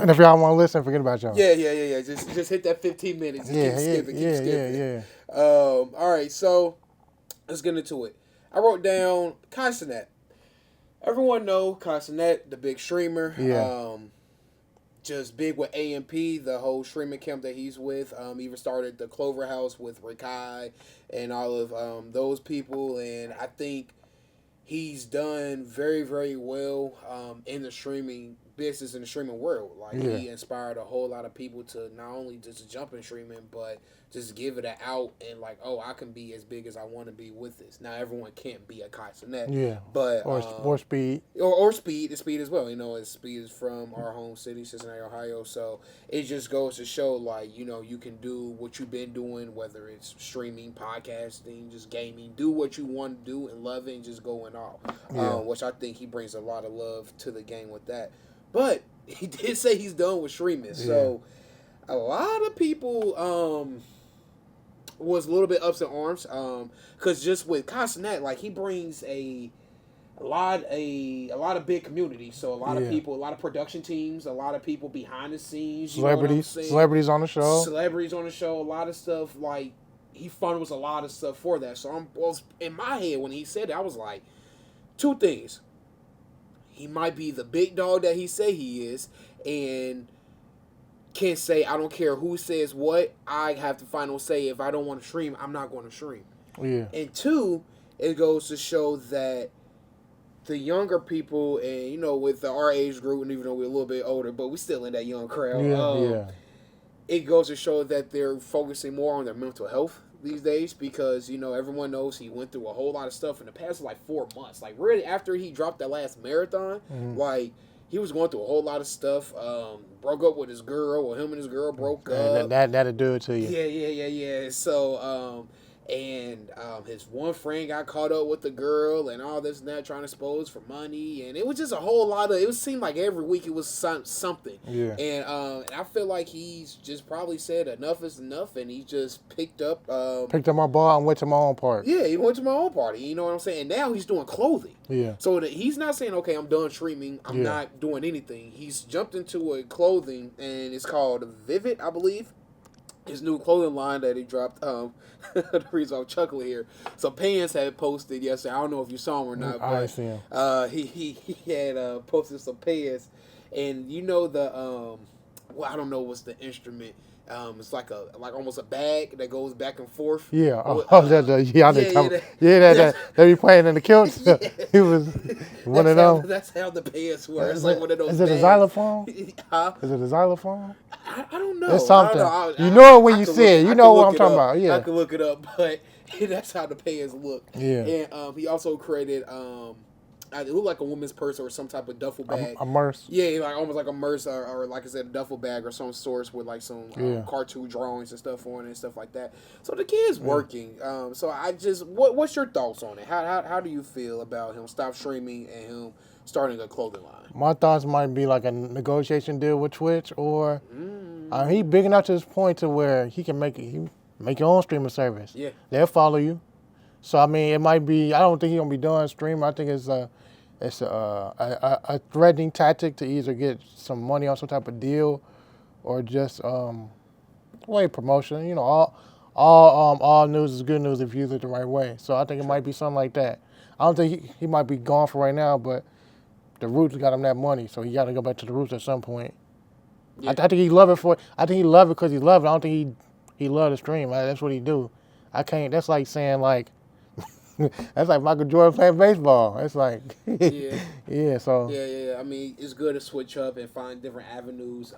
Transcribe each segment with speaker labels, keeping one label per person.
Speaker 1: And if y'all want to listen, forget about y'all.
Speaker 2: Yeah. Just hit that 15 minutes. And keep skipping.
Speaker 1: Yeah.
Speaker 2: All right, so let's get into it. I wrote down Castanet. Everyone know Castanet, the big streamer.
Speaker 1: Yeah.
Speaker 2: Just big with AMP, the whole streaming camp that he's with. Even started the Clover House with Rikai and all of those people. And I think he's done very, very well in the streaming business, in the streaming world. Like, he inspired a whole lot of people to not only just jump in streaming, but just give it an out and like, oh, I can be as big as I want to be with this. Now, everyone can't be a Kaisenet.
Speaker 1: Yeah.
Speaker 2: But
Speaker 1: or Speed.
Speaker 2: Or Speed. Speed as well. You know, Speed is from our home city, Cincinnati, Ohio. So it just goes to show, like, you know, you can do what you've been doing, whether it's streaming, podcasting, just gaming. Do what you want to do and love it and just going all. Which I think he brings a lot of love to the game with that. But he did say he's done with streaming. So a lot of people was a little bit ups in arms. Because just with Castanet, like, he brings a lot of big community. So a lot of people, a lot of production teams, a lot of people behind the scenes.
Speaker 1: Celebrities on the show.
Speaker 2: Celebrities on the show. A lot of stuff, like, he funnels a lot of stuff for that. So in my head, when he said it, I was like, two things. He might be the big dog that he say he is, and can say, I don't care who says what, I have the final say. If I don't want to stream, I'm not going to stream.
Speaker 1: Yeah.
Speaker 2: And two, it goes to show that the younger people, and, you know, with our age group, and even though we're a little bit older, but we're still in that young crowd. It goes to show that they're focusing more on their mental health these days, because, you know, everyone knows he went through a whole lot of stuff in the past, like, 4 months. Like, really, after he dropped that last marathon, like, he was going through a whole lot of stuff. Broke up with his girl, or him and his girl broke up.
Speaker 1: That'll do it to you.
Speaker 2: Yeah. So, his one friend got caught up with the girl and all this and that, trying to expose for money, and it was just a whole lot of. It seemed like every week it was something.
Speaker 1: Yeah.
Speaker 2: And I feel like he's just probably said enough is enough, and he just picked up
Speaker 1: my ball and went to my own party.
Speaker 2: Yeah, he went to my own party. You know what I'm saying? And now he's doing clothing.
Speaker 1: Yeah.
Speaker 2: So that he's not saying, okay, I'm done streaming. I'm not doing anything. He's jumped into a clothing, and it's called Vivid, I believe. His new clothing line that he dropped. The reason I'm chuckling here. So Pants had posted yesterday. I don't know if you saw him or not.
Speaker 1: I see him.
Speaker 2: He had posted some pants, and you know the I don't know what's the instrument. It's like almost a bag that goes back and forth.
Speaker 1: Yeah. That be playing in the kilts. He was one of them.
Speaker 2: That's how the pants were. It's like one of those.
Speaker 1: Is it a xylophone?
Speaker 2: Huh?
Speaker 1: Is it a xylophone?
Speaker 2: I don't know.
Speaker 1: It's something. You know it when you see it. You know what I'm talking about. Yeah.
Speaker 2: I can look it up, but that's how the pants look.
Speaker 1: Yeah.
Speaker 2: And he also created it looked like a woman's purse or some type of duffel bag.
Speaker 1: A merce.
Speaker 2: Yeah, like almost like a merce or like I said, a duffel bag or some sorts with like some cartoon drawings and stuff on it and stuff like that. So the kid's working. So I just, what's your thoughts on it? How do you feel about him stop streaming and him starting a clothing line?
Speaker 1: My thoughts might be like a negotiation deal with Twitch, or he big enough to this point to where he can make your own streaming service.
Speaker 2: Yeah,
Speaker 1: they'll follow you. So I mean, it might be. I don't think he's gonna be done streaming. I think it's a threatening tactic to either get some money on some type of deal, or just promotion. You know, all news is good news if you use it the right way. So I think it might be something like that. I don't think he might be gone for right now, but the roots got him that money, so he got to go back to the roots at some point. Yeah. I think he love it because he love it. I don't think he love to stream. That's what he do. I can't. That's like saying like. That's like Michael Jordan playing baseball. It's like, yeah. So
Speaker 2: yeah. I mean, it's good to switch up and find different avenues,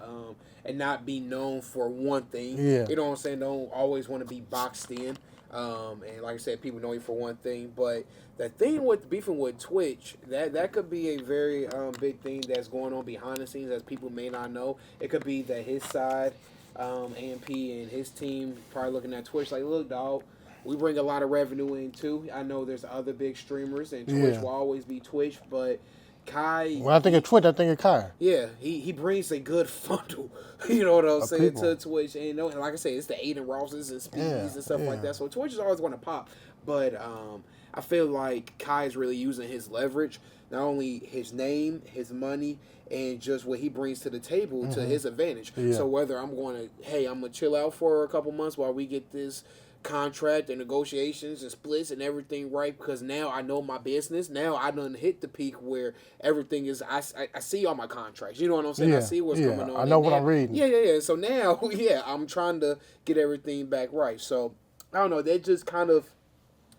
Speaker 2: and not be known for one thing.
Speaker 1: Yeah.
Speaker 2: You know what I'm saying? Don't always want to be boxed in. And like I said, people know you for one thing, but the thing with beefing with Twitch, that could be a very big thing that's going on behind the scenes that people may not know. It could be that his side, AMP and his team probably looking at Twitch like, look, dog. We bring a lot of revenue in too. I know there's other big streamers, and Twitch will always be Twitch, but Kai.
Speaker 1: When I think of Twitch, I think of Kai.
Speaker 2: Yeah, he brings a good funnel. You know what I'm saying
Speaker 1: People.
Speaker 2: to Twitch, and and like I say, it's the Aiden Rosses and Speeds and stuff like that. So Twitch is always going to pop, but I feel like Kai is really using his leverage, not only his name, his money, and just what he brings to the table to his advantage.
Speaker 1: Yeah.
Speaker 2: So whether I'm gonna chill out for a couple months while we get this contract and negotiations and splits and everything right, because now I know my business. Now I done hit the peak where everything is. I see all my contracts. You know what I'm saying? I see what's going on.
Speaker 1: I know what
Speaker 2: now,
Speaker 1: I'm reading.
Speaker 2: Yeah. So now, I'm trying to get everything back right. So I don't know. That just kind of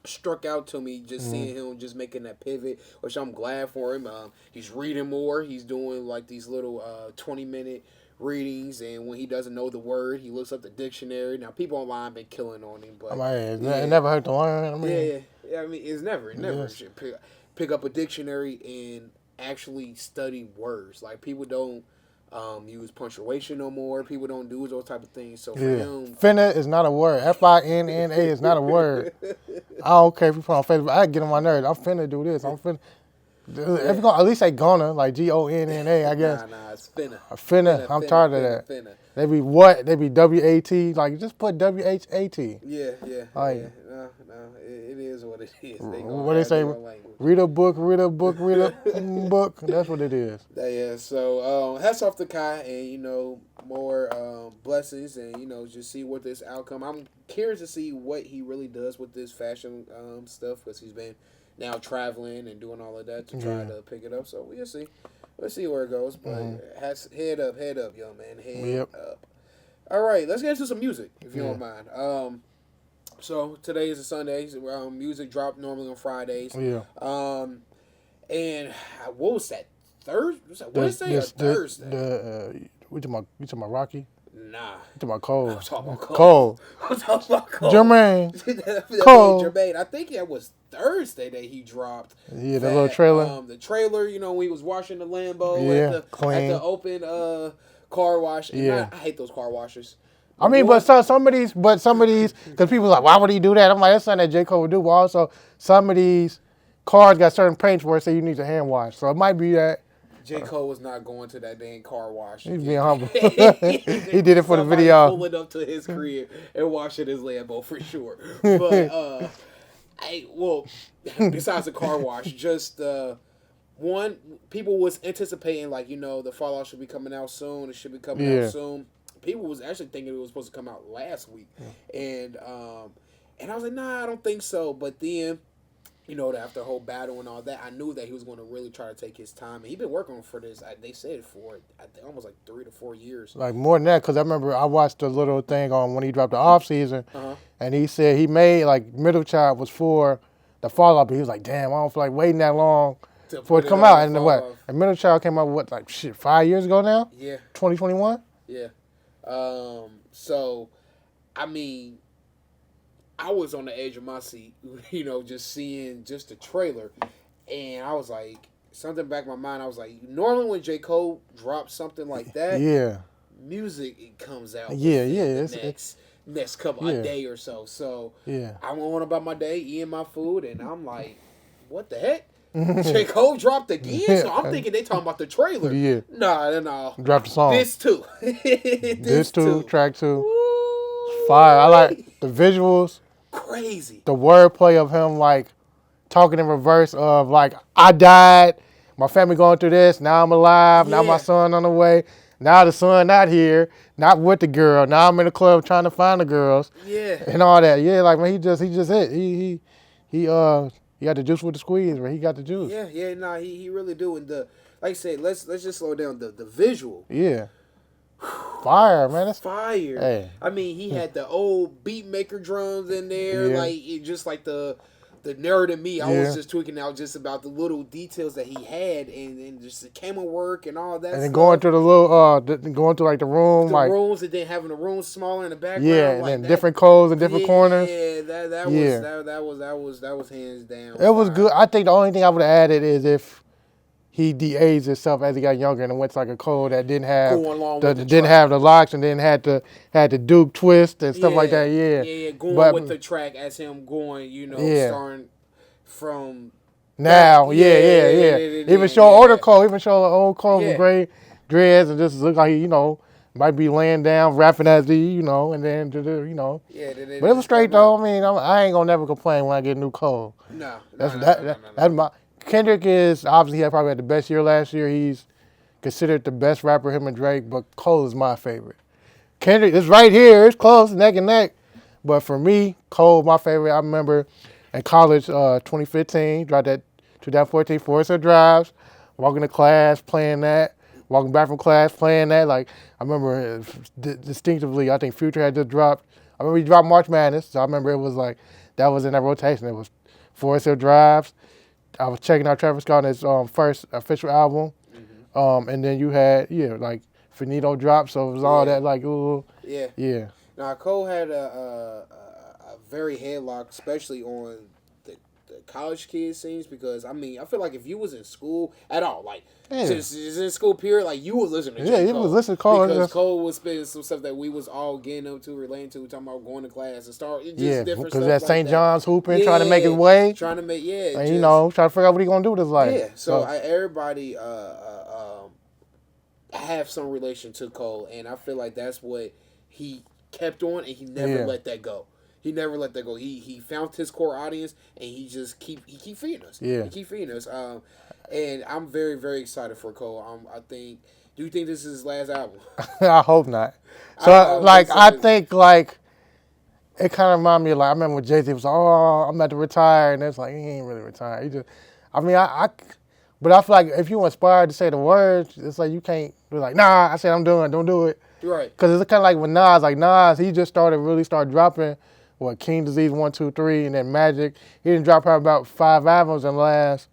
Speaker 2: struck out to me just seeing him just making that pivot, which I'm glad for him. He's reading more. He's doing like these little 20-minute readings, and when he doesn't know the word, he looks up the dictionary. Now people online been killing on him, but
Speaker 1: It never hurt to learn. I mean,
Speaker 2: I mean, it's never should pick up a dictionary and actually study words. Like people don't use punctuation no more. People don't do those type of things. So for him,
Speaker 1: finna is not a word. FINNA is not a word. I don't care if you put on Facebook. I get on my nerves. I'm finna do this. I'm finna. If you're gonna at least say gonna, like GONNA, I guess.
Speaker 2: Nah, it's finna.
Speaker 1: Finna. I'm tired of that.
Speaker 2: Finna.
Speaker 1: They be what? They be WAT. Like just put WHAT.
Speaker 2: Yeah.
Speaker 1: Like,
Speaker 2: No, it is what it is.
Speaker 1: What they say? Read a book. Read a book. Read a book. That's what it is.
Speaker 2: Yeah. So hats off to Kai, and more blessings, and just see what this outcome. I'm curious to see what he really does with this fashion stuff, because he's been now traveling and doing all of that to try to pick it up. So we'll see. Let's see where it goes. But head up, young man. Head up. All right, let's get into some music, if you don't mind. So today is a Sunday. So, music drop normally on Fridays.
Speaker 1: Yeah.
Speaker 2: And what was that? Wednesday or Thursday?
Speaker 1: You talking about Rocky?
Speaker 2: Nah.
Speaker 1: You talking about Cole?
Speaker 2: I'm talking about Cole.
Speaker 1: Cole.
Speaker 2: I'm talking about Cole.
Speaker 1: Jermaine. Cole.
Speaker 2: Jermaine. I think that was Thursday that he dropped.
Speaker 1: Yeah, the little trailer.
Speaker 2: The trailer, when he was washing the Lambo
Speaker 1: clean.
Speaker 2: at the open car wash. And I hate those car washers.
Speaker 1: I mean, but some of these, because people are like, why would he do that? I'm like, that's something that J. Cole would do. But also, some of these cars got certain paints where it say you need to hand wash. So it might be that.
Speaker 2: J. Cole was not going to that dang car wash.
Speaker 1: He's being humble. He did it for the video.
Speaker 2: Pulling up to his crib and washing his Lambo for sure. But, besides the car wash, just one, people was anticipating the Fallout should be coming out soon. It should be coming out soon. People was actually thinking it was supposed to come out last week, and I was like, nah, I don't think so. But then, after the whole battle and all that, I knew that he was going to really try to take his time, and he's been working for this. They said for almost 3 to 4 years.
Speaker 1: Like more than that, because I remember I watched the little thing on when he dropped the off season, and he said he made Middle Child was for the Fallout, but he was like, damn, I don't feel like waiting that long for it to come out. And and Middle Child came out 5 years ago now?
Speaker 2: Yeah.
Speaker 1: 2021?
Speaker 2: Yeah. So, I mean, I was on the edge of my seat, just seeing just the trailer, and I was like, something back in my mind, I was like, normally when J. Cole drops something like that, music it comes out next couple a day or so. So I went on about my day, eating my food, and I'm like, what the heck? J. Cole dropped again? So I'm thinking they talking about the trailer.
Speaker 1: Yeah.
Speaker 2: Nah.
Speaker 1: Dropped the song.
Speaker 2: This too.
Speaker 1: this too, track 2. Fire. I like the visuals.
Speaker 2: Crazy.
Speaker 1: The wordplay of him talking in reverse of I died, my family going through this, now I'm alive, now my son on the way, now the son not here, not with the girl, now I'm in the club trying to find the girls.
Speaker 2: Yeah.
Speaker 1: And all that. Yeah, he just hit. He got the juice with the squeeze, man. He got the juice.
Speaker 2: Yeah, he really do. And like I said, let's just slow down the visual.
Speaker 1: Yeah. Fire, man. That's
Speaker 2: fire.
Speaker 1: Hey.
Speaker 2: I mean, he had the old beat maker drums in there, just like the nerd in me. I was just tweaking out just about the little details that he had, and just the camera work and all that.
Speaker 1: And then going through the little, the room,
Speaker 2: rooms, and then having the rooms smaller in the background.
Speaker 1: Yeah, and then different codes in different corners.
Speaker 2: Yeah, that was hands down.
Speaker 1: It was good. I think the only thing I would have added is if he de-aged himself as he got younger and went to a code that didn't have the locks and then had the Duke twist and stuff like that.
Speaker 2: Yeah, going with the track as him going, starting from
Speaker 1: Now, yeah. Even show older Cole, even show old Cole with gray dreads and just look like he, might be laying down, rapping as he, and then,
Speaker 2: Yeah,
Speaker 1: But it was straight though. I mean, I ain't gonna never complain when I get new Cole.
Speaker 2: No.
Speaker 1: That's my Kendrick is obviously he probably had the best year last year. He's considered the best rapper, him and Drake, but Cole is my favorite. Kendrick is right here, it's close, neck and neck. But for me, Cole, my favorite. I remember in college, 2015, dropped that 2014 Forest Hill Drives, walking to class, playing that, walking back from class, playing that. Like, I remember distinctively, I think Future had just dropped. I remember he dropped March Madness, so I remember it was like, that was in that rotation. It was Forest Hill Drives. I was checking out Travis Scott's first official album.
Speaker 2: Mm-hmm.
Speaker 1: And then you had, like, Finito dropped, so it was all that, like, ooh. Yeah.
Speaker 2: Now, Cole had a very headlock, especially on the college kid scenes, because, I mean, I feel like if you was in school at all, like, just in school period, like, you was listening to J. Cole.
Speaker 1: Yeah, you was listening to Cole.
Speaker 2: Because Cole was spitting some stuff that we was all getting up to, relating to, talking about going to class and start, just different stuff
Speaker 1: because St.
Speaker 2: like
Speaker 1: John's hooping, trying to make his way.
Speaker 2: And, trying to
Speaker 1: figure out what he going to do with his life.
Speaker 2: Yeah, so everybody have some relation to Cole, and I feel like that's what he kept on, and he never let that go. He never let that go. He found his core audience, and he just keep feeding us.
Speaker 1: Yeah,
Speaker 2: he keep feeding us. And I'm very, very excited for Cole. I think. Do you think this is his last album?
Speaker 1: I hope not. So I think it kind of reminded me of, like, I remember when Jay-Z was like, "Oh, I'm about to retire," and it's like he ain't really retired. He just, I mean, but I feel like if you inspired to say the words, it's like you can't be like, "Nah, I said I'm doing it, don't do it."
Speaker 2: Right.
Speaker 1: Because it's kind of like with Nas, he just really started dropping, King Disease 1, 2, 3, and then Magic. He didn't drop probably about 5 albums in the last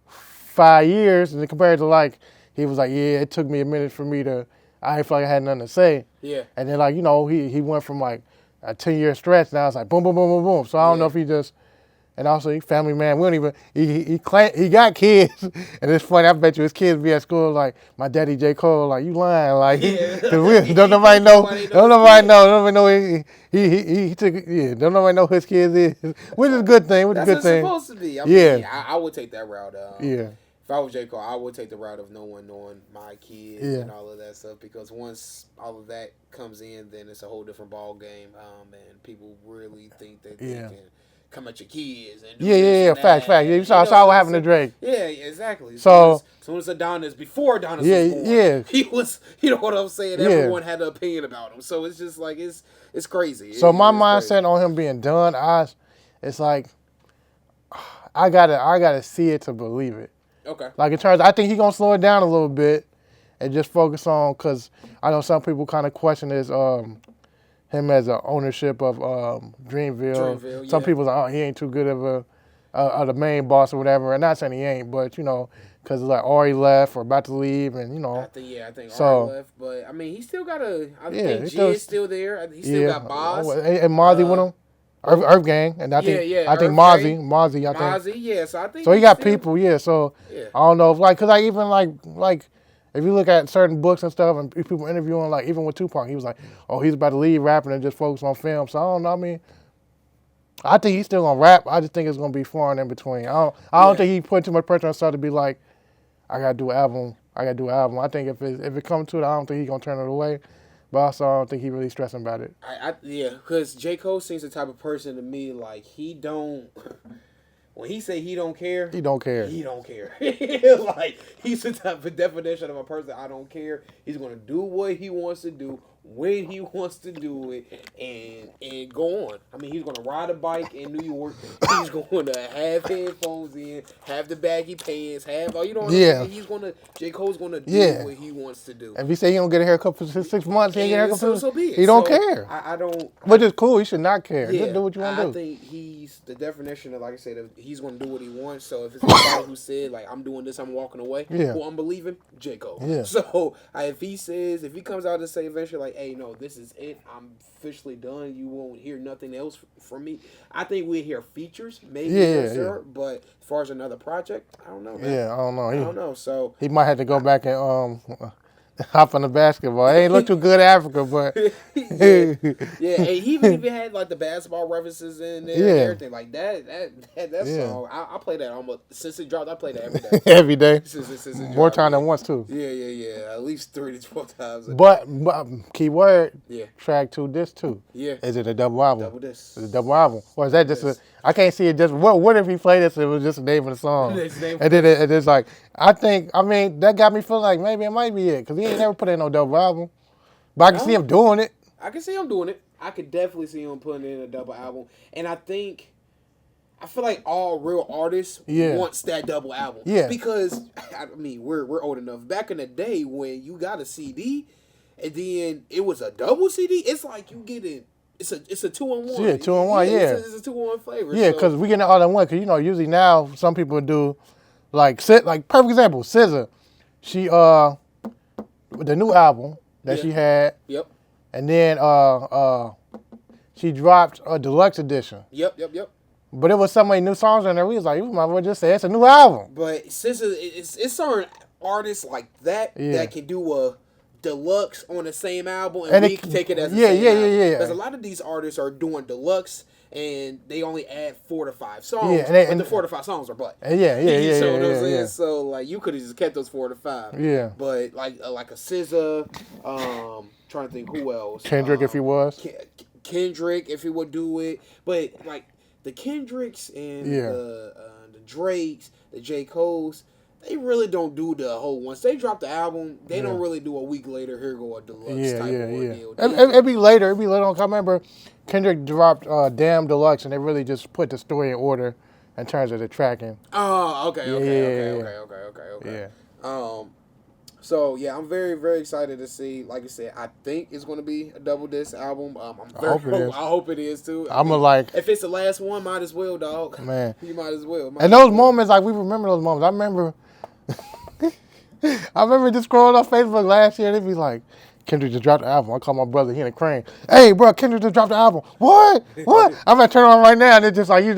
Speaker 1: 5 years, and then compared to, like, he was like, yeah, it took me a minute for me to, I didn't feel like I had nothing to say.
Speaker 2: Yeah.
Speaker 1: And then, like, he went from, like, a 10-year stretch, now it's like boom, boom, boom, boom, boom. So I don't know if he just, and also he family man. We don't even, he got kids, and it's funny, I bet you his kids be at school like, my daddy J. Cole, like, you lying, like, don't nobody know he took, don't nobody know who his kids is, which is a good thing,
Speaker 2: That's what it's supposed to be. I mean, I would take that route. If I was J. Cole, I would take the route of no one knowing my kids and all of that stuff, because once all of that comes in, then it's a whole different ball game, and people really think that they can come at your kids and do
Speaker 1: fact. You saw what happened to Drake.
Speaker 2: Yeah, exactly.
Speaker 1: So
Speaker 2: as soon as Adonis, before Adonis was born, he was, you know what I'm saying? Everyone had an opinion about him. So it's just like, it's crazy.
Speaker 1: So my mindset on him being done, it's like, I gotta see it to believe it.
Speaker 2: Okay.
Speaker 1: Like, in terms, I think he's gonna slow it down a little bit and just focus on, because I know some people kind of question him as an ownership of Dreamville. Some people are like, oh, he ain't too good of the main boss or whatever. And not saying he ain't, but because it's like Ari left or about to leave, and
Speaker 2: I think Ari left, but I mean, he still got I think G is still there. He still got Boz
Speaker 1: and Mozzie with him. Earth Gang, and I think Mozzie,
Speaker 2: so I think
Speaker 1: so he got people, so I don't know if, like, because I even like if you look at certain books and stuff and people interviewing, like, even with Tupac, he was like, oh, he's about to leave rapping and just focus on film. So I don't know. I mean, I think he's still gonna rap. I just think it's gonna be far and in between. I don't think he put too much pressure on himself to be like, I gotta do an album. I think if it comes to it, I don't think he's gonna turn it away. But also, I don't think he really stressing about it.
Speaker 2: Because J. Cole seems the type of person to me, like, he don't. When he say he don't care,
Speaker 1: he don't care.
Speaker 2: He don't care. Like, he's the type of definition of a person. I don't care. He's gonna do what he wants to do when he wants to do it, and go on. I mean, he's gonna ride a bike in New York. He's going to have headphones in, have the baggy pants, he's gonna. J. Cole's gonna do what he wants to do.
Speaker 1: If he say he don't get a haircut for 6 months, he ain't get a haircut for
Speaker 2: so be it.
Speaker 1: He don't care.
Speaker 2: I don't.
Speaker 1: Which is cool. He should not care. Just do what you want to do.
Speaker 2: I think he's the definition of, like I said, he's gonna do what he wants. So if it's somebody who said, like, I'm doing this, I'm walking away, who I'm believing, J. Cole.
Speaker 1: Yeah.
Speaker 2: So if he comes out to say eventually, like, hey, no, this is it, I'm officially done, you won't hear nothing else from me, I think we'll hear features, maybe, but as far as another project, I don't know, man.
Speaker 1: I don't know.
Speaker 2: I don't know. So
Speaker 1: he might have to go back and Hop on the basketball. It ain't look too good in Africa, but
Speaker 2: yeah, yeah. And he even had like the basketball references in there and
Speaker 1: yeah,
Speaker 2: everything like that
Speaker 1: yeah.
Speaker 2: song. I play that almost since it dropped. I play that every day
Speaker 1: Every day.
Speaker 2: since it
Speaker 1: More
Speaker 2: dropped.
Speaker 1: time
Speaker 2: Yeah.
Speaker 1: than once too.
Speaker 2: Yeah. At least 3 to 12 times a day.
Speaker 1: But key word,
Speaker 2: Yeah,
Speaker 1: track 2, disc 2.
Speaker 2: yeah.
Speaker 1: Is it a double album?
Speaker 2: Double this.
Speaker 1: Is it a double album? Or is that just a, I can't see it just, what if he played this and it was just the name of the song?
Speaker 2: His name
Speaker 1: And then it's like, I mean, that got me feeling like maybe it might be it. Because he ain't never put in no double album. But I can see him doing it.
Speaker 2: I can see him doing it. I could definitely see him putting in a double album. And I feel like all real artists wants that double album.
Speaker 1: Yeah.
Speaker 2: Because I mean, we're old enough. Back in the day when you got a CD and then it was a double CD, it's like you get it. It's a 2-in-1.
Speaker 1: Yeah, 2-in-1, yeah.
Speaker 2: It's a 2-in-1 flavor.
Speaker 1: Yeah, because we get it all in one. Because, you know, usually now some people do, like perfect example, SZA. She, the new album that she had.
Speaker 2: Yep.
Speaker 1: And then she dropped a deluxe edition.
Speaker 2: Yep.
Speaker 1: But it was so many new songs in there. We was like, you might as well just say it's a new album.
Speaker 2: But since it's certain artists like that that can do a deluxe on the same album and we can take it as a same album.
Speaker 1: Yeah.
Speaker 2: Because a lot of these artists are doing deluxe and they only add 4 to 5 songs.
Speaker 1: Yeah,
Speaker 2: and the 4 to 5 songs are black.
Speaker 1: Yeah.
Speaker 2: You know what I'm saying? So like you could have just kept those 4 to 5.
Speaker 1: Yeah.
Speaker 2: But like a SZA, trying to think who else.
Speaker 1: Kendrick if he was.
Speaker 2: Kendrick if he would do it. But like the Kendricks and the Drakes, the J. Cole's, they really don't do the whole. Once they drop the album, they don't really do a week later. Here go a deluxe type of ordeal.
Speaker 1: It'd be later. It'd be later on. I remember Kendrick dropped Damn Deluxe, and they really just put the story in order in terms of the tracking.
Speaker 2: Oh, okay.
Speaker 1: Yeah.
Speaker 2: So yeah, I'm very, very excited to see. Like I said, I think it's going to be a double disc album. I hope it is too.
Speaker 1: I mean, like,
Speaker 2: if it's the last one, might as well, dog.
Speaker 1: Man,
Speaker 2: you might as well.
Speaker 1: And those moments, like we remember those moments. I remember just scrolling on Facebook last year. They'd be like, Kendrick just dropped the album. I call my brother, he in a crane. Hey, bro, Kendrick just dropped the album. What? I'm gonna turn on right now, and it's just like they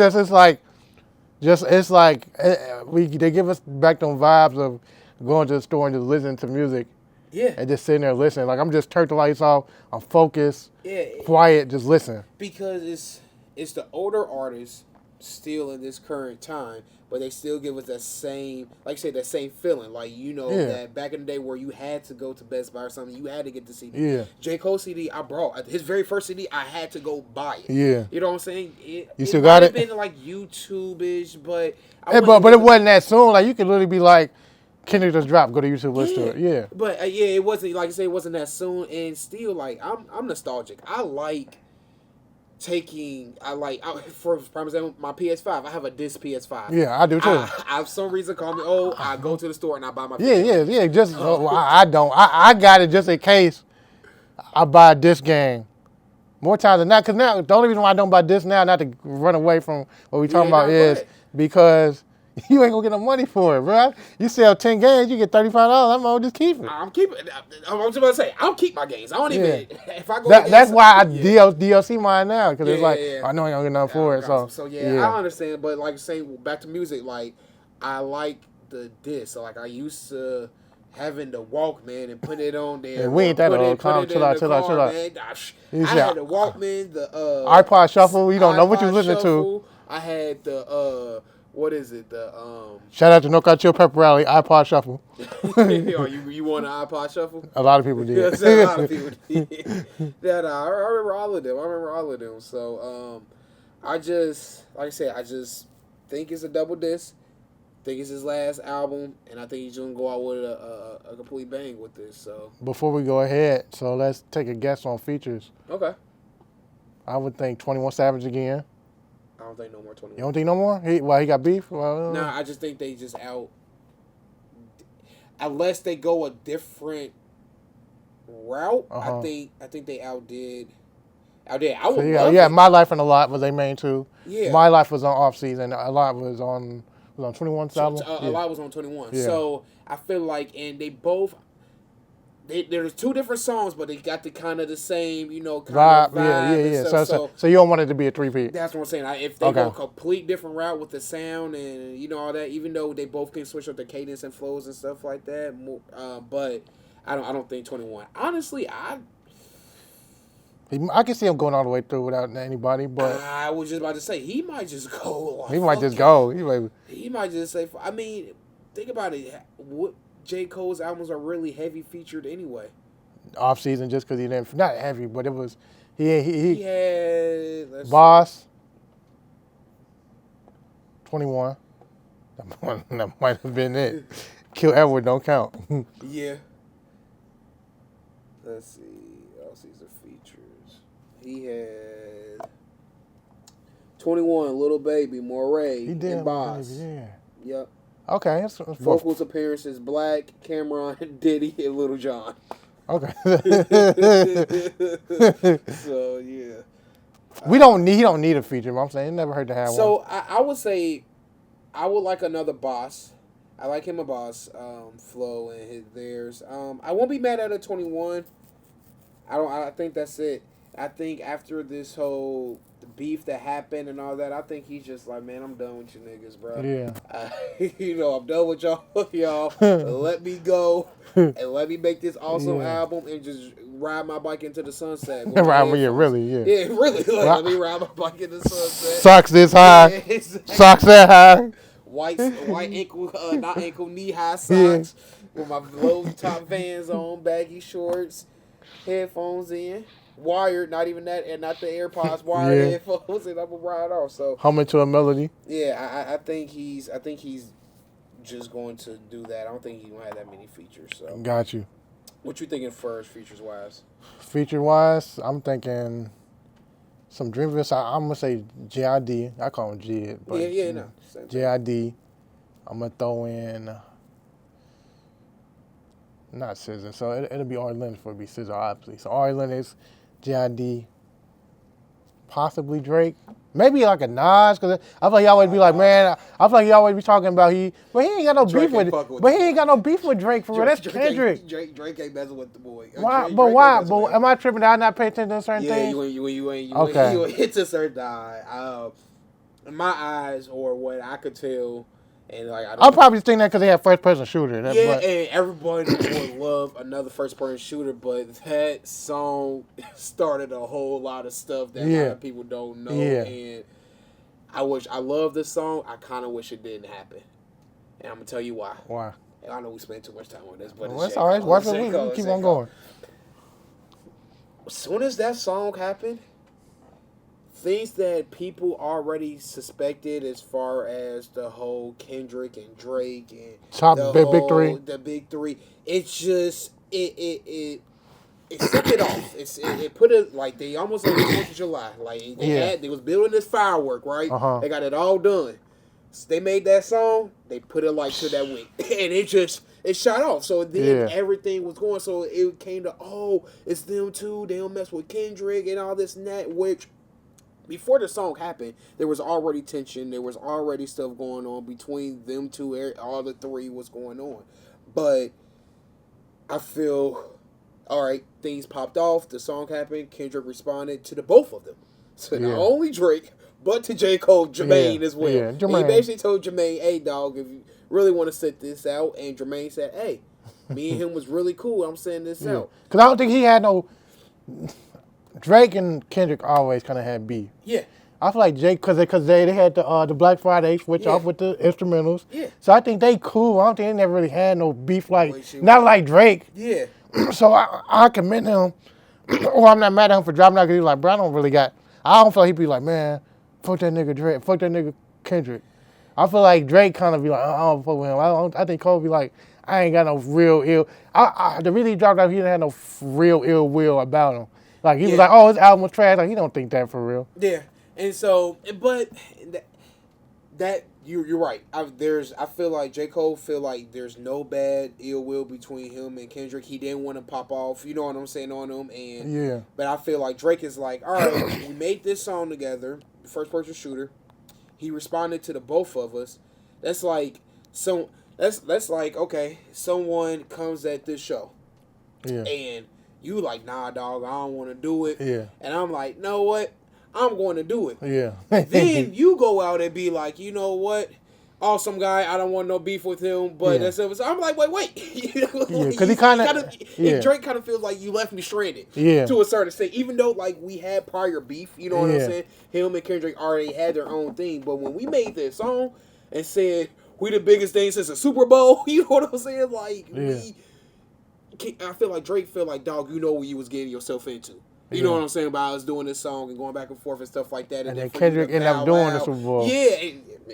Speaker 1: give us back them vibes of going to the store and just listening to music.
Speaker 2: Yeah.
Speaker 1: And just sitting there listening. Like I'm just turned the lights off. I'm focused.
Speaker 2: Yeah.
Speaker 1: Quiet, just listen.
Speaker 2: Because it's the older artists still in this current time, but they still give us that same, like I said, that same feeling. Like, that back in the day where you had to go to Best Buy or something, you had to get the CD.
Speaker 1: Yeah.
Speaker 2: J. Cole CD, I brought. His very first CD, I had to go buy it.
Speaker 1: Yeah.
Speaker 2: You know what I'm saying?
Speaker 1: You still got it?
Speaker 2: It might have been like YouTube-ish, but...
Speaker 1: But it wasn't that soon. Like, you could literally be like, Kendrick just dropped, go to YouTube, listen to it. Yeah.
Speaker 2: But, it wasn't, like I said, it wasn't that soon. And still, like, I'm nostalgic. I like... for example, my PS5. I have a disc PS5.
Speaker 1: Yeah, I do too.
Speaker 2: I have some reason call me old. I go to the store and I buy my.
Speaker 1: Yeah. Just I don't. I got it just in case I buy a disc game. More times than not, because now the only reason why I don't buy disc now, not to run away from what we talking about, is because you ain't gonna get no money for it, bro. You sell 10 games, you get $35. I'm gonna just keep it.
Speaker 2: I'm keeping. I was just about to say, I'll keep my games. I don't even. If I go,
Speaker 1: that's why I DLC mine now, because it's like I know I ain't gonna get nothing for it. So
Speaker 2: I understand. But like saying back to music, like I like the disc. So like I used to having the Walkman and put it on there.
Speaker 1: Yeah, we ain't that old. Chill out.
Speaker 2: I had the Walkman, the
Speaker 1: iPod Shuffle. You don't know what you listening to.
Speaker 2: I had the what is it? The
Speaker 1: shout out to No Cut Chill Pepper Rally iPod Shuffle.
Speaker 2: you want an iPod Shuffle?
Speaker 1: A lot of people did.
Speaker 2: A lot of people did. I remember all of them. So I just think it's a double disc. Think it's his last album, and I think he's gonna go out with a complete bang with this. So
Speaker 1: before we go ahead, so let's take a guess on features.
Speaker 2: Okay.
Speaker 1: I would think 21 Savage again.
Speaker 2: I don't think no more 21.
Speaker 1: You don't think no more? He got beef? Well,
Speaker 2: I just think they just out. Unless they go a different route, I think they outdid. I would love it.
Speaker 1: My Life and A Lot was their main two.
Speaker 2: Yeah.
Speaker 1: My Life was on Off Season. A Lot was on 21's album.
Speaker 2: A Lot was on 21. Yeah. So I feel like, and they both. There's two different songs, but they got the kind of the same, kind of vibe.
Speaker 1: Yeah. So you don't want it to be a three-peat.
Speaker 2: That's what I'm saying. If they go a complete different route with the sound and all that, even though they both can switch up the cadence and flows and stuff like that, but I don't think 21. Honestly,
Speaker 1: I can see him going all the way through without anybody, but
Speaker 2: I was just about to say he might just go like
Speaker 1: he might
Speaker 2: fuck
Speaker 1: just
Speaker 2: it.
Speaker 1: go.
Speaker 2: He might just say. I mean, think about it. What J. Cole's albums are really heavy featured anyway.
Speaker 1: Off season just because he didn't, not heavy, but it was
Speaker 2: He
Speaker 1: he
Speaker 2: had
Speaker 1: Boss 21. That might have been it. Kill Edward don't count.
Speaker 2: Yeah. Let's see. Else these are features. He had 21, Little Baby, Moray,
Speaker 1: He did.
Speaker 2: and Boss.
Speaker 1: Yeah.
Speaker 2: Yep.
Speaker 1: Okay. That's
Speaker 2: Vocals appearances: Black, Cameron, Diddy, and Little John.
Speaker 1: Okay.
Speaker 2: So yeah.
Speaker 1: He don't need a feature. But I'm saying it never hurt to have one.
Speaker 2: So I would say I would like another Boss. I like him a Boss flow and theirs. I won't be mad at a 21. I think that's it. I think after this whole beef that happened and all that, I think he's just like, man, I'm done with you niggas, bro.
Speaker 1: Yeah.
Speaker 2: I'm done with y'all. Let me go and let me make this awesome album and just ride my bike into the sunset.
Speaker 1: Really.
Speaker 2: Yeah, really. Let me ride my bike into the sunset.
Speaker 1: Socks this high.
Speaker 2: Yeah, exactly.
Speaker 1: Socks that high.
Speaker 2: White ankle, not ankle, knee high socks with my low top Vans on, baggy shorts, headphones in, wired, not even that, and not the AirPods, wired headphones, and I'm gonna ride off. So
Speaker 1: humming to a melody.
Speaker 2: Yeah, I think he's just going to do that. I don't think he's gonna have that many features. So
Speaker 1: Got you.
Speaker 2: What you thinking first, features wise?
Speaker 1: Feature wise, I'm thinking some Dreamville. I'm gonna say JID. I call him Jid. But
Speaker 2: No.
Speaker 1: JID. I'm gonna throw in not SZA. So it'll be Ari Lennox for it be SZA, obviously. So Ari Lennox, JID, possibly Drake. Maybe like a Nas, because I feel like he always be like, man, I feel like he always be talking about but he ain't got no beef with it. But he ain't got no beef with Drake for real. That's Kendrick.
Speaker 2: Drake ain't messing with the boy.
Speaker 1: Why? But why? But am I tripping? Did I not pay attention to certain things?
Speaker 2: You
Speaker 1: Okay.
Speaker 2: hit to certain eye. In my eyes, or what I could tell, and like
Speaker 1: I'll probably think that because they have first person shooter.
Speaker 2: And everybody would love another first person shooter, but that song started a whole lot of stuff that a lot of people don't know.
Speaker 1: Yeah.
Speaker 2: And I love this song. I kind of wish it didn't happen, and I'm gonna tell you why.
Speaker 1: Why?
Speaker 2: And I know we spent too much time on this, but
Speaker 1: That's all right. Keep on going.
Speaker 2: As soon as that song happened, things that people already suspected as far as the whole Kendrick and Drake and the big three, it's just it sent it off. It put it like they almost like 4th of July. Like they was building this firework, right? They got it all done. So they made that song. They put it like to that week, and it shot off. So then everything was going. So it came to it's them two. They don't mess with Kendrick and all this and that. Which before the song happened, there was already tension. There was already stuff going on between them two. All the three was going on, but I feel. All right, things popped off. The song happened. Kendrick responded to the both of them. So not only Drake, but to J. Cole, Jermaine as well. Yeah, Jermaine. He basically told Jermaine, hey, dog, if you really want to set this out. And Jermaine said, hey, me and him was really cool. I'm setting this out.
Speaker 1: Because I don't think he had no... Drake and Kendrick always kind of had beef.
Speaker 2: Yeah.
Speaker 1: I feel like Jake, because they had the Black Friday switch off with the instrumentals.
Speaker 2: Yeah.
Speaker 1: So I think they cool. I don't think they never really had no beef not like Drake.
Speaker 2: Yeah.
Speaker 1: So I commend him, or I'm not mad at him for dropping out because he's like, bro, I don't feel like he'd be like, man, fuck that nigga Drake, fuck that nigga Kendrick. I feel like Drake kind of be like, I don't fuck with him. I think Cole be like, I ain't got no real ill. The reason he dropped out, he didn't have no real ill will about him. Like, he was like, oh, his album was trash. Like, he don't think that for real.
Speaker 2: Yeah. And so, but that you're right. I feel like J. Cole feel like there's no bad ill will between him and Kendrick. He didn't want to pop off, you know what I'm saying, on him. And but I feel like Drake is like, all right, we made this song together, first person shooter. He responded to the both of us. That's like that's like, okay, someone comes at this show.
Speaker 1: Yeah.
Speaker 2: And you like, nah, dog, I don't want to do it.
Speaker 1: Yeah.
Speaker 2: And I'm like, know what? I'm going to do it.
Speaker 1: Yeah.
Speaker 2: Then you go out and be like, you know what? awesome guy. I don't want no beef with him. But
Speaker 1: Yeah.
Speaker 2: that's it. So I'm like, wait. You know,
Speaker 1: Yeah, because he kind of, yeah,
Speaker 2: Drake kind of feels like you left me stranded.
Speaker 1: Yeah.
Speaker 2: To a certain extent, even though like we had prior beef. You know what I'm
Speaker 1: Yeah.
Speaker 2: saying? Him and Kendrick already had their own thing. But when we made this song and said we the biggest thing since the Super Bowl, you know what I'm saying? Like
Speaker 1: Yeah.
Speaker 2: I feel like Drake felt like, dog, you know what you was getting yourself into. You know what I'm saying about us doing this song and going back and forth and stuff like that.
Speaker 1: And then
Speaker 2: for you
Speaker 1: Kendrick
Speaker 2: to
Speaker 1: ended up
Speaker 2: bow
Speaker 1: doing the
Speaker 2: out.
Speaker 1: Super Bowl.
Speaker 2: Yeah,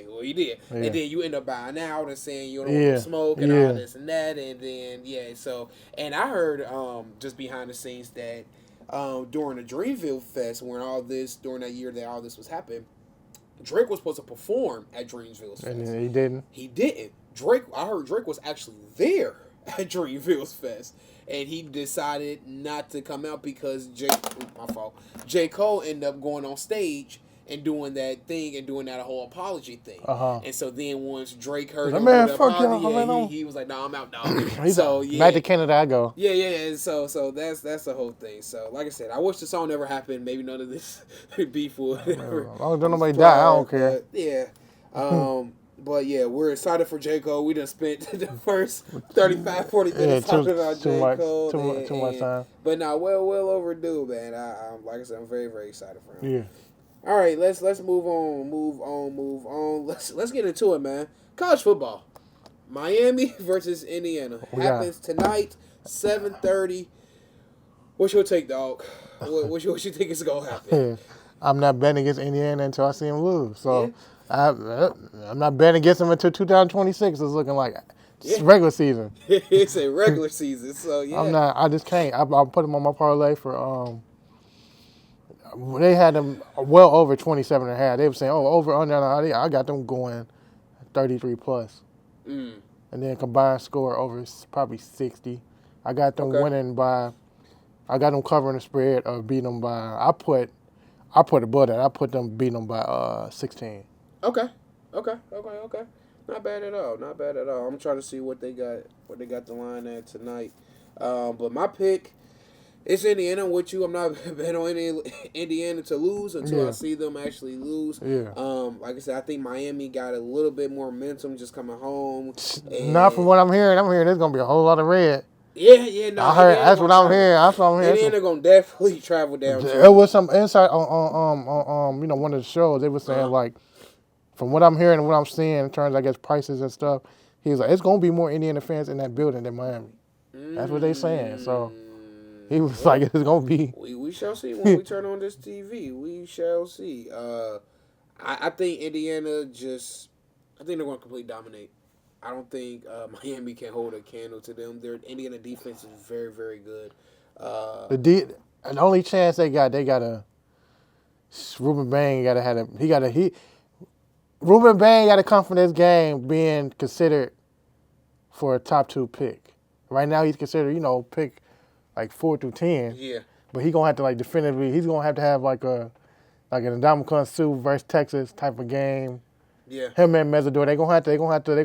Speaker 2: well, he did.
Speaker 1: Yeah.
Speaker 2: And then you end up bowing out and saying you don't want to smoke and all this and that. And then, so, and I heard just behind the scenes that during the Dreamville Fest, during that year that all this was happening, Drake was supposed to perform at Dreamville's Fest.
Speaker 1: And he didn't.
Speaker 2: He didn't. I heard Drake was actually there at Dreamville's Fest. And he decided not to come out because J. Cole ended up going on stage and doing that thing and doing that whole apology thing.
Speaker 1: And
Speaker 2: so then once Drake heard him
Speaker 1: man,
Speaker 2: do the
Speaker 1: fuck
Speaker 2: apology,
Speaker 1: y'all,
Speaker 2: he was like, "No, I'm out, dog." So
Speaker 1: back to Canada I go.
Speaker 2: Yeah. So that's the whole thing. So like I said, I wish the song never happened. Maybe none of this beef would ever.
Speaker 1: As long as nobody die, I don't care.
Speaker 2: Yeah. But yeah, we're excited for J. Cole. We done spent the first 35, 40 minutes talking about J. Cole.
Speaker 1: Too much time.
Speaker 2: But now, well overdue, man. Like I said, I'm very, very excited for him.
Speaker 1: Yeah.
Speaker 2: All right, let's move on. Let's get into it, man. College football. Miami versus Indiana. Happens tonight, 7:30. What's your take, dog? What you think is going to happen?
Speaker 1: I'm not betting against Indiana until I see them lose. So I'm not betting against them until 2026. It's looking like regular season.
Speaker 2: It's a regular season, so yeah.
Speaker 1: I'm not. I just can't. I'll put them on my parlay for. They had them well over 27 and a half. They were saying, over under. I got them going 33 plus. And then combined score over probably 60. I got them winning by. I got them covering the spread or beating them by. I put above that. I put them beating them by 16.
Speaker 2: Okay. Not bad at all. I'm trying to see what they got the line at tonight. But my pick is Indiana with you. I'm not betting on Indiana to lose until I see them actually lose.
Speaker 1: Yeah.
Speaker 2: Like I said, I think Miami got a little bit more momentum just coming home.
Speaker 1: Not from what I'm hearing. I'm hearing there's gonna be a whole lot of red.
Speaker 2: Yeah, no.
Speaker 1: I heard that's what I'm hearing.
Speaker 2: Indiana gonna definitely travel down.
Speaker 1: There was some insight on one of the shows. They were saying like, from what I'm hearing and what I'm seeing in terms of, I guess, prices and stuff, he was like, it's gonna be more Indiana fans in that building than Miami. That's what they saying. So he was like, it's gonna be.
Speaker 2: We shall see when we turn on this TV. We shall see. I think Indiana I think they're gonna completely dominate. I don't think Miami can hold a candle to them. Their Indiana defense is very, very good.
Speaker 1: The only chance they got Ruben Bain Ruben Bain got to come from this game being considered for a top 2 pick. Right now he's considered, pick like 4 through 10.
Speaker 2: Yeah.
Speaker 1: But he's gonna have to definitively. He's gonna have like an Ndamukong Suh versus Texas type of game.
Speaker 2: Yeah.
Speaker 1: Him and Mesidor, they're gonna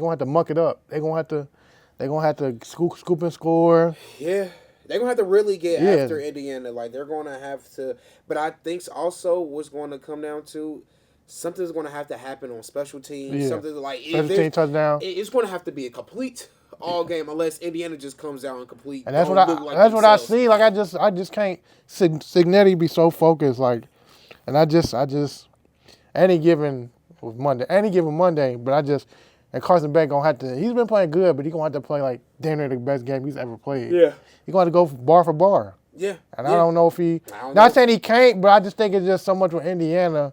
Speaker 1: have to muck it up. They're gonna have to scoop and score.
Speaker 2: Yeah. They're gonna have to really get after Indiana. Like they're gonna have to. But I think also what's going to come down to something's going to have to happen on special teams.
Speaker 1: Yeah.
Speaker 2: Something like
Speaker 1: special team touchdown.
Speaker 2: It's going to have to be a complete all game unless Indiana just comes out and complete.
Speaker 1: And that's what I see. Like I just can't. Signetti be so focused. Like, and I just any given Monday, but and Carson Beck gonna have to. He's been playing good, but he's gonna have to play like damn near the best game he's ever played.
Speaker 2: Yeah,
Speaker 1: he's gonna have to go bar for bar.
Speaker 2: Yeah,
Speaker 1: and I don't know if he. Not saying he can't, but I just think it's just so much with Indiana.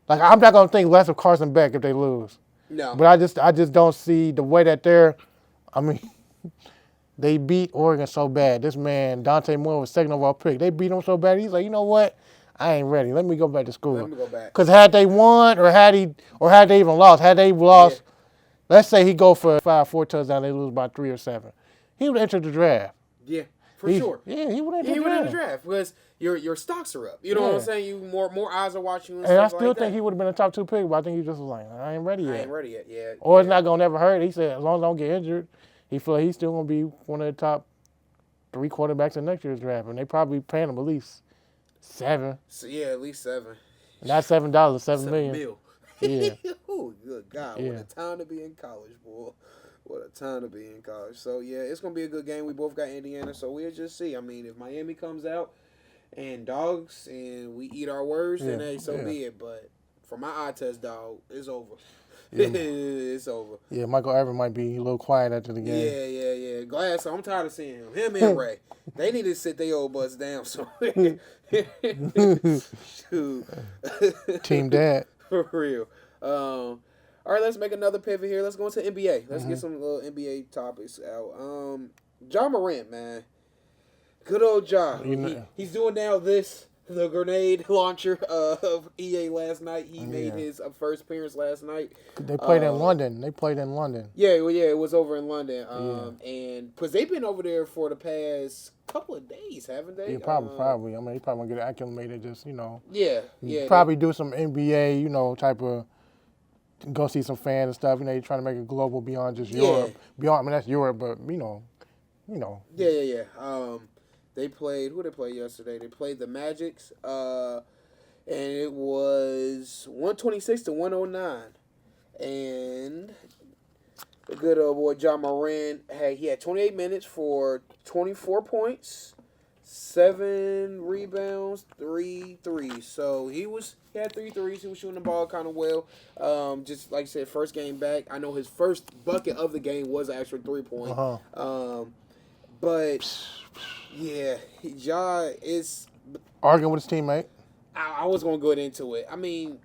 Speaker 1: Like I'm not gonna think less of Carson Beck if they lose.
Speaker 2: No,
Speaker 1: but I just don't see the way that they're. I mean, they beat Oregon so bad. This man Dante Moore was second overall pick. They beat him so bad. He's like, you know what? I ain't ready. Let me go back to school.
Speaker 2: Let me go back.
Speaker 1: Because had they won, or had they even lost, let's say he go for 4 touchdowns, they lose by 3 or 7, he would enter the draft.
Speaker 2: Yeah, for sure.
Speaker 1: Yeah, he would enter
Speaker 2: the draft because your stocks are up. You know what I'm saying? You more eyes are watching you. And
Speaker 1: I still think he would have been a top 2 pick, but I think he just was like, I ain't ready yet.
Speaker 2: Yeah.
Speaker 1: Or it's not gonna never hurt. He said as long as I don't get injured, he feel like he's still gonna be one of the top 3 quarterbacks in next year's draft, and they probably paying him at least $7.
Speaker 2: So, yeah, at least $7.
Speaker 1: Not $7, $7 million.
Speaker 2: Mil.
Speaker 1: Yeah.
Speaker 2: Oh, good God. What
Speaker 1: Yeah.
Speaker 2: a time to be in college, boy. What a time to be in college. So, yeah, it's going to be a good game. We both got Indiana, so we'll just see. I mean, if Miami comes out and dogs and we eat our words, then,
Speaker 1: Yeah.
Speaker 2: hey, so
Speaker 1: Yeah.
Speaker 2: be it. But for my eye test, dog, it's over.
Speaker 1: Yeah.
Speaker 2: It's over.
Speaker 1: Yeah. Michael Irvin might be a little quiet after the game.
Speaker 2: Yeah. Glass, I'm tired of seeing him. Him and Ray. They need to sit their old butts down somewhere. Shoot.
Speaker 1: Team Dad.
Speaker 2: For real. All right, let's make another pivot here. Let's go into NBA. Let's get some little NBA topics out. Ja Morant, man. Good old Ja.
Speaker 1: You know-
Speaker 2: He's doing now the grenade launcher of EA last night. He made his first appearance last night.
Speaker 1: They played in London.
Speaker 2: Yeah, it was over in London. And because they've been over there for the past couple of days, haven't they?
Speaker 1: Yeah, probably. I mean, he probably gonna get acclimated. Just
Speaker 2: Yeah.
Speaker 1: probably do some NBA, type of go see some fans and stuff. You're trying to make it global beyond just Europe. I mean, that's Europe, but
Speaker 2: Yeah. They played. Who they played yesterday? They played the Magics. And it was 126-109. And the good old boy Ja Morant he had 28 minutes for 24 points, 7 rebounds, 3 threes. So he had 3 threes. He was shooting the ball kind of well. Just like I said, first game back. I know his first bucket of the game was an actual 3-point. But yeah, Ja is
Speaker 1: arguing with his teammate.
Speaker 2: I was gonna go into it. I mean,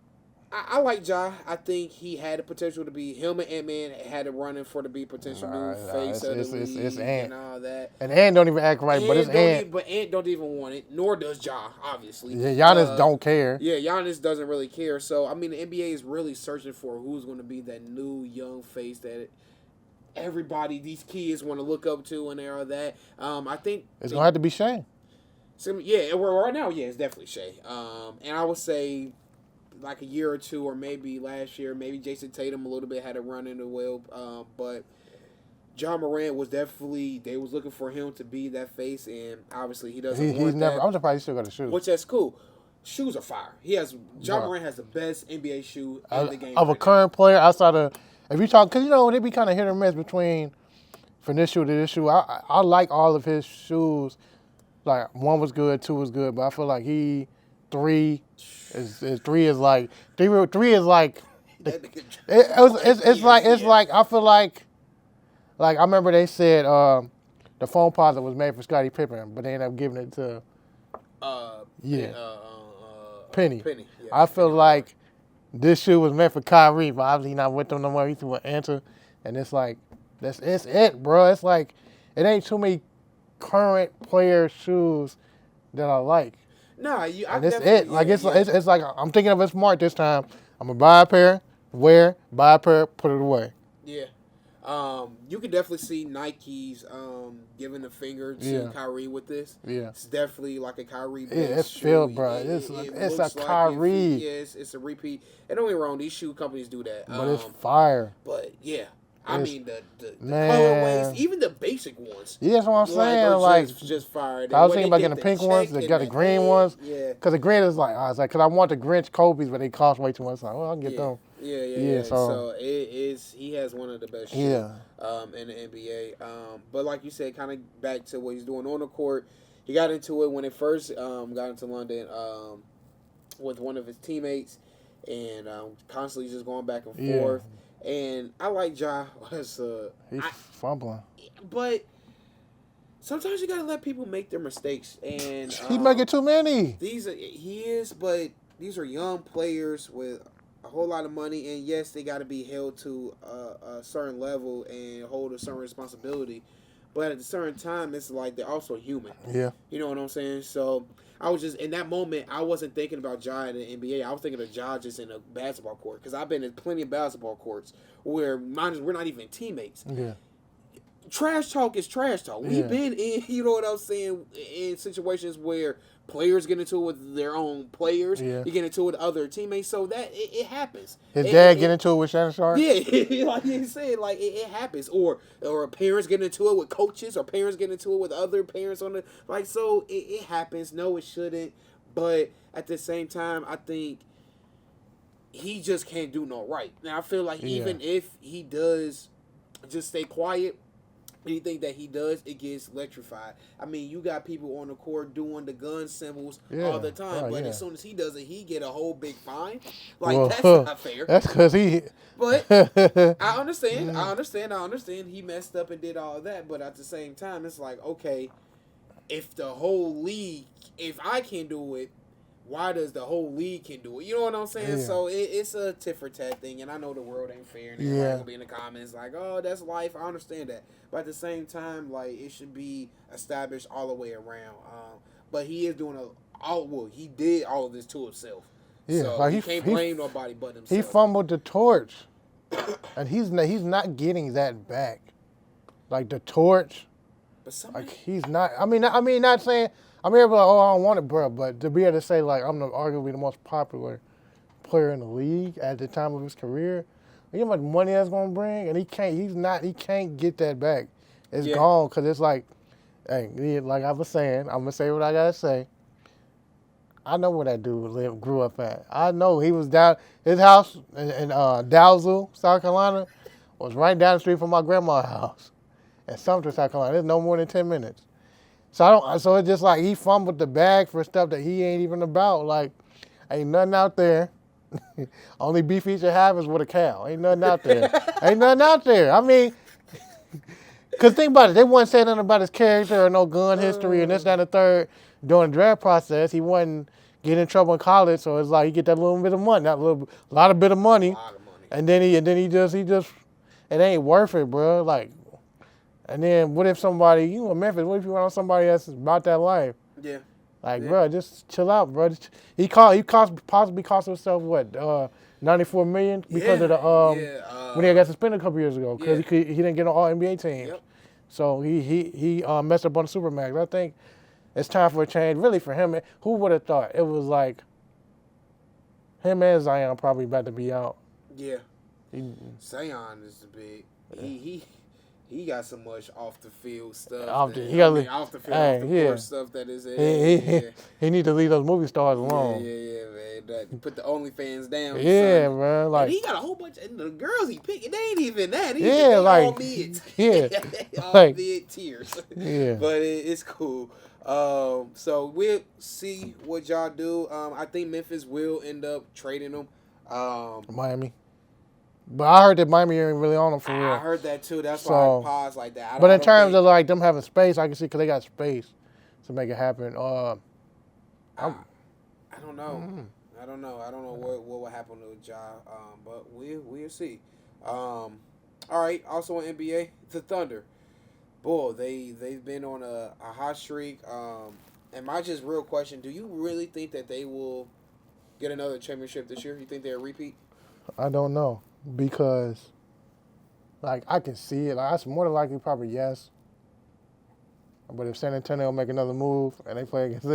Speaker 2: I like Ja. I think he had the potential to be him and Ant-Man had it running for to be potential new face of the league
Speaker 1: it's Ant.
Speaker 2: and all that.
Speaker 1: And Ant don't even act right, but it's Ant.
Speaker 2: But Ant don't even want it, nor does Ja, obviously.
Speaker 1: Yeah, Giannis don't care.
Speaker 2: Yeah, Giannis doesn't really care. So I mean, the NBA is really searching for who's going to be that new young face that everybody, these kids want to look up to and all that. I think
Speaker 1: It's gonna have to be Shane.
Speaker 2: So, yeah, right now, it's definitely Shea. And I would say like a year or two, or maybe last year, maybe Jason Tatum a little bit had a run in the well. But Ja Morant was definitely, they was looking for him to be that face, and obviously he doesn't want that.
Speaker 1: I'm surprised he still got a shoe.
Speaker 2: Which that's cool. Shoes are fire. Ja Morant has the best NBA shoe in the game.
Speaker 1: Of a current player outside of, if you talk, because they be kind of hit or miss between from this shoe to this shoe. I like all of his shoes. Like 1 was good, 2 was good, but I feel like 3 is like it's like I feel like I remember they said the phone posit was made for Scottie Pippen, but they ended up giving it to Penny.
Speaker 2: Yeah,
Speaker 1: I feel like this shoe was meant for Kyrie, but obviously he's not with them no more. He's with Enter, and it's like it's it, bro. It's like it ain't too many current player shoes that I like.
Speaker 2: Nah,
Speaker 1: and it's it. Like it's like I'm thinking of it smart this time. I'm gonna buy a pair, buy a pair, put it away.
Speaker 2: Yeah. You can definitely see Nike's giving the finger to Kyrie with this.
Speaker 1: Yeah.
Speaker 2: It's definitely like a Kyrie.
Speaker 1: Yeah, it's feel, bro. It's a Kyrie.
Speaker 2: It's a repeat. And don't get me wrong, these shoe companies do that.
Speaker 1: But it's fire.
Speaker 2: But yeah. I mean the colorways, even the basic ones.
Speaker 1: Yeah, that's what I'm saying. Like
Speaker 2: just fire.
Speaker 1: I was thinking about getting the pink ones. They got the green ones.
Speaker 2: Yeah.
Speaker 1: Because the green is like, I was like, because I want the Grinch Kobe's, but they cost way too much. Like, well, I'll get them.
Speaker 2: Yeah. So it is. He has one of the best shoes in the NBA. But like you said, kind of back to what he's doing on the court. He got into it when it first got into London with one of his teammates, and constantly just going back and forth. And I like Ja. He's
Speaker 1: fumbling.
Speaker 2: But sometimes you gotta let people make their mistakes, and
Speaker 1: he making too many.
Speaker 2: But these are young players with a whole lot of money, and yes, they got to be held to a certain level and hold a certain responsibility. But at a certain time, it's like they're also human.
Speaker 1: Yeah.
Speaker 2: You know what I'm saying? So I was just, in that moment, I wasn't thinking about Ja in the NBA. I was thinking of Ja just in a basketball court. Because I've been in plenty of basketball courts where we're not even teammates.
Speaker 1: Yeah.
Speaker 2: Trash talk is trash talk. We've been in, you know what I'm saying, in situations where players get into it with their own players.
Speaker 1: Yeah.
Speaker 2: You get into it with other teammates. So that it happens.
Speaker 1: His dad get into it with Shannon Sharp?
Speaker 2: Yeah, like you said, like it happens. Or parents get into it with coaches, or parents get into it with other parents on the so it happens. No, it shouldn't. But at the same time, I think he just can't do no right. Now I feel like
Speaker 1: Yeah.
Speaker 2: even if he does just stay quiet, anything that he does, it gets electrified. I mean, you got people on the court doing the gun symbols all the time, but as soon as he does it, he get a whole big fine. Like, well, that's not fair.
Speaker 1: That's because he.
Speaker 2: But I understand. I understand. He messed up and did all of that, but at the same time, it's like, okay, if the whole league, if I can do it, why does the whole league can do it? You know what I'm saying?
Speaker 1: Yeah.
Speaker 2: So it's a tit for tat thing, and I know the world ain't fair, and everybody gonna be in the comments like, "Oh, that's life." I understand that, but at the same time, like it should be established all the way around. But he is doing he did all of this to himself.
Speaker 1: Yeah,
Speaker 2: so
Speaker 1: like
Speaker 2: he can't blame nobody but himself.
Speaker 1: He fumbled the torch, and he's not getting that back. Like the torch,
Speaker 2: but somebody,
Speaker 1: like he's not. I mean, not saying. I mean, everybody, oh, I don't want it, bro. But to be able to say, like, I'm arguably the most popular player in the league at the time of his career, you know how much money that's going to bring? And he can't get that back. It's gone because it's like, hey, like I was saying, I'm going to say what I got to say. I know where that dude grew up at. I know he was down, his house in Dalzell, South Carolina, was right down the street from my grandma's house in Sumter, South Carolina. It's no more than 10 minutes. So it's just like he fumbled the bag for stuff that he ain't even about. Like, ain't nothing out there. Only beef he should have is with a cow. Ain't nothing out there. Ain't nothing out there. I mean, because think about it. They wasn't saying nothing about his character or no gun history and this, that, and the third during the draft process. He wasn't getting in trouble in college, so it's like he get that little bit of money, a lot of bit of money. And then he just, it ain't worth it, bro. Like, and then what if somebody, Memphis, what if you went on somebody that's about that life?
Speaker 2: Yeah.
Speaker 1: Like, bro, just chill out, bro. He possibly cost himself, what, $94 million because of the, when he got suspended a couple years ago because he didn't get on all NBA teams.
Speaker 2: Yep.
Speaker 1: So he messed up on the Supermax. I think it's time for a change, really, for him. Who would have thought? It was like him and Zion probably about to be out.
Speaker 2: Yeah. Zion is the big. He got so much off the field stuff. Off the field, off the court stuff that is.
Speaker 1: He need to leave those movie stars alone.
Speaker 2: Yeah, man. Put the OnlyFans down.
Speaker 1: Yeah, man. Like,
Speaker 2: and he got a whole bunch of the girls he picking. They ain't even that. All mid. All mid tiers.
Speaker 1: Yeah.
Speaker 2: But it's cool. So we'll see what y'all do. I think Memphis will end up trading them.
Speaker 1: Miami. But I heard that Miami ain't really on them for real.
Speaker 2: I heard that too. That's why I paused like that.
Speaker 1: But in terms of like them having space, I can see because they got space to make it happen.
Speaker 2: I don't know. I don't know what will happen to Ja. But we'll see. All right. Also on NBA, the Thunder. Boy, they've been on a hot streak. And my just real question: do you really think that they will get another championship this year? You think they'll repeat?
Speaker 1: I don't know. Because, like, I can see it. Like, more than likely, probably yes. But if San Antonio make another move and they play against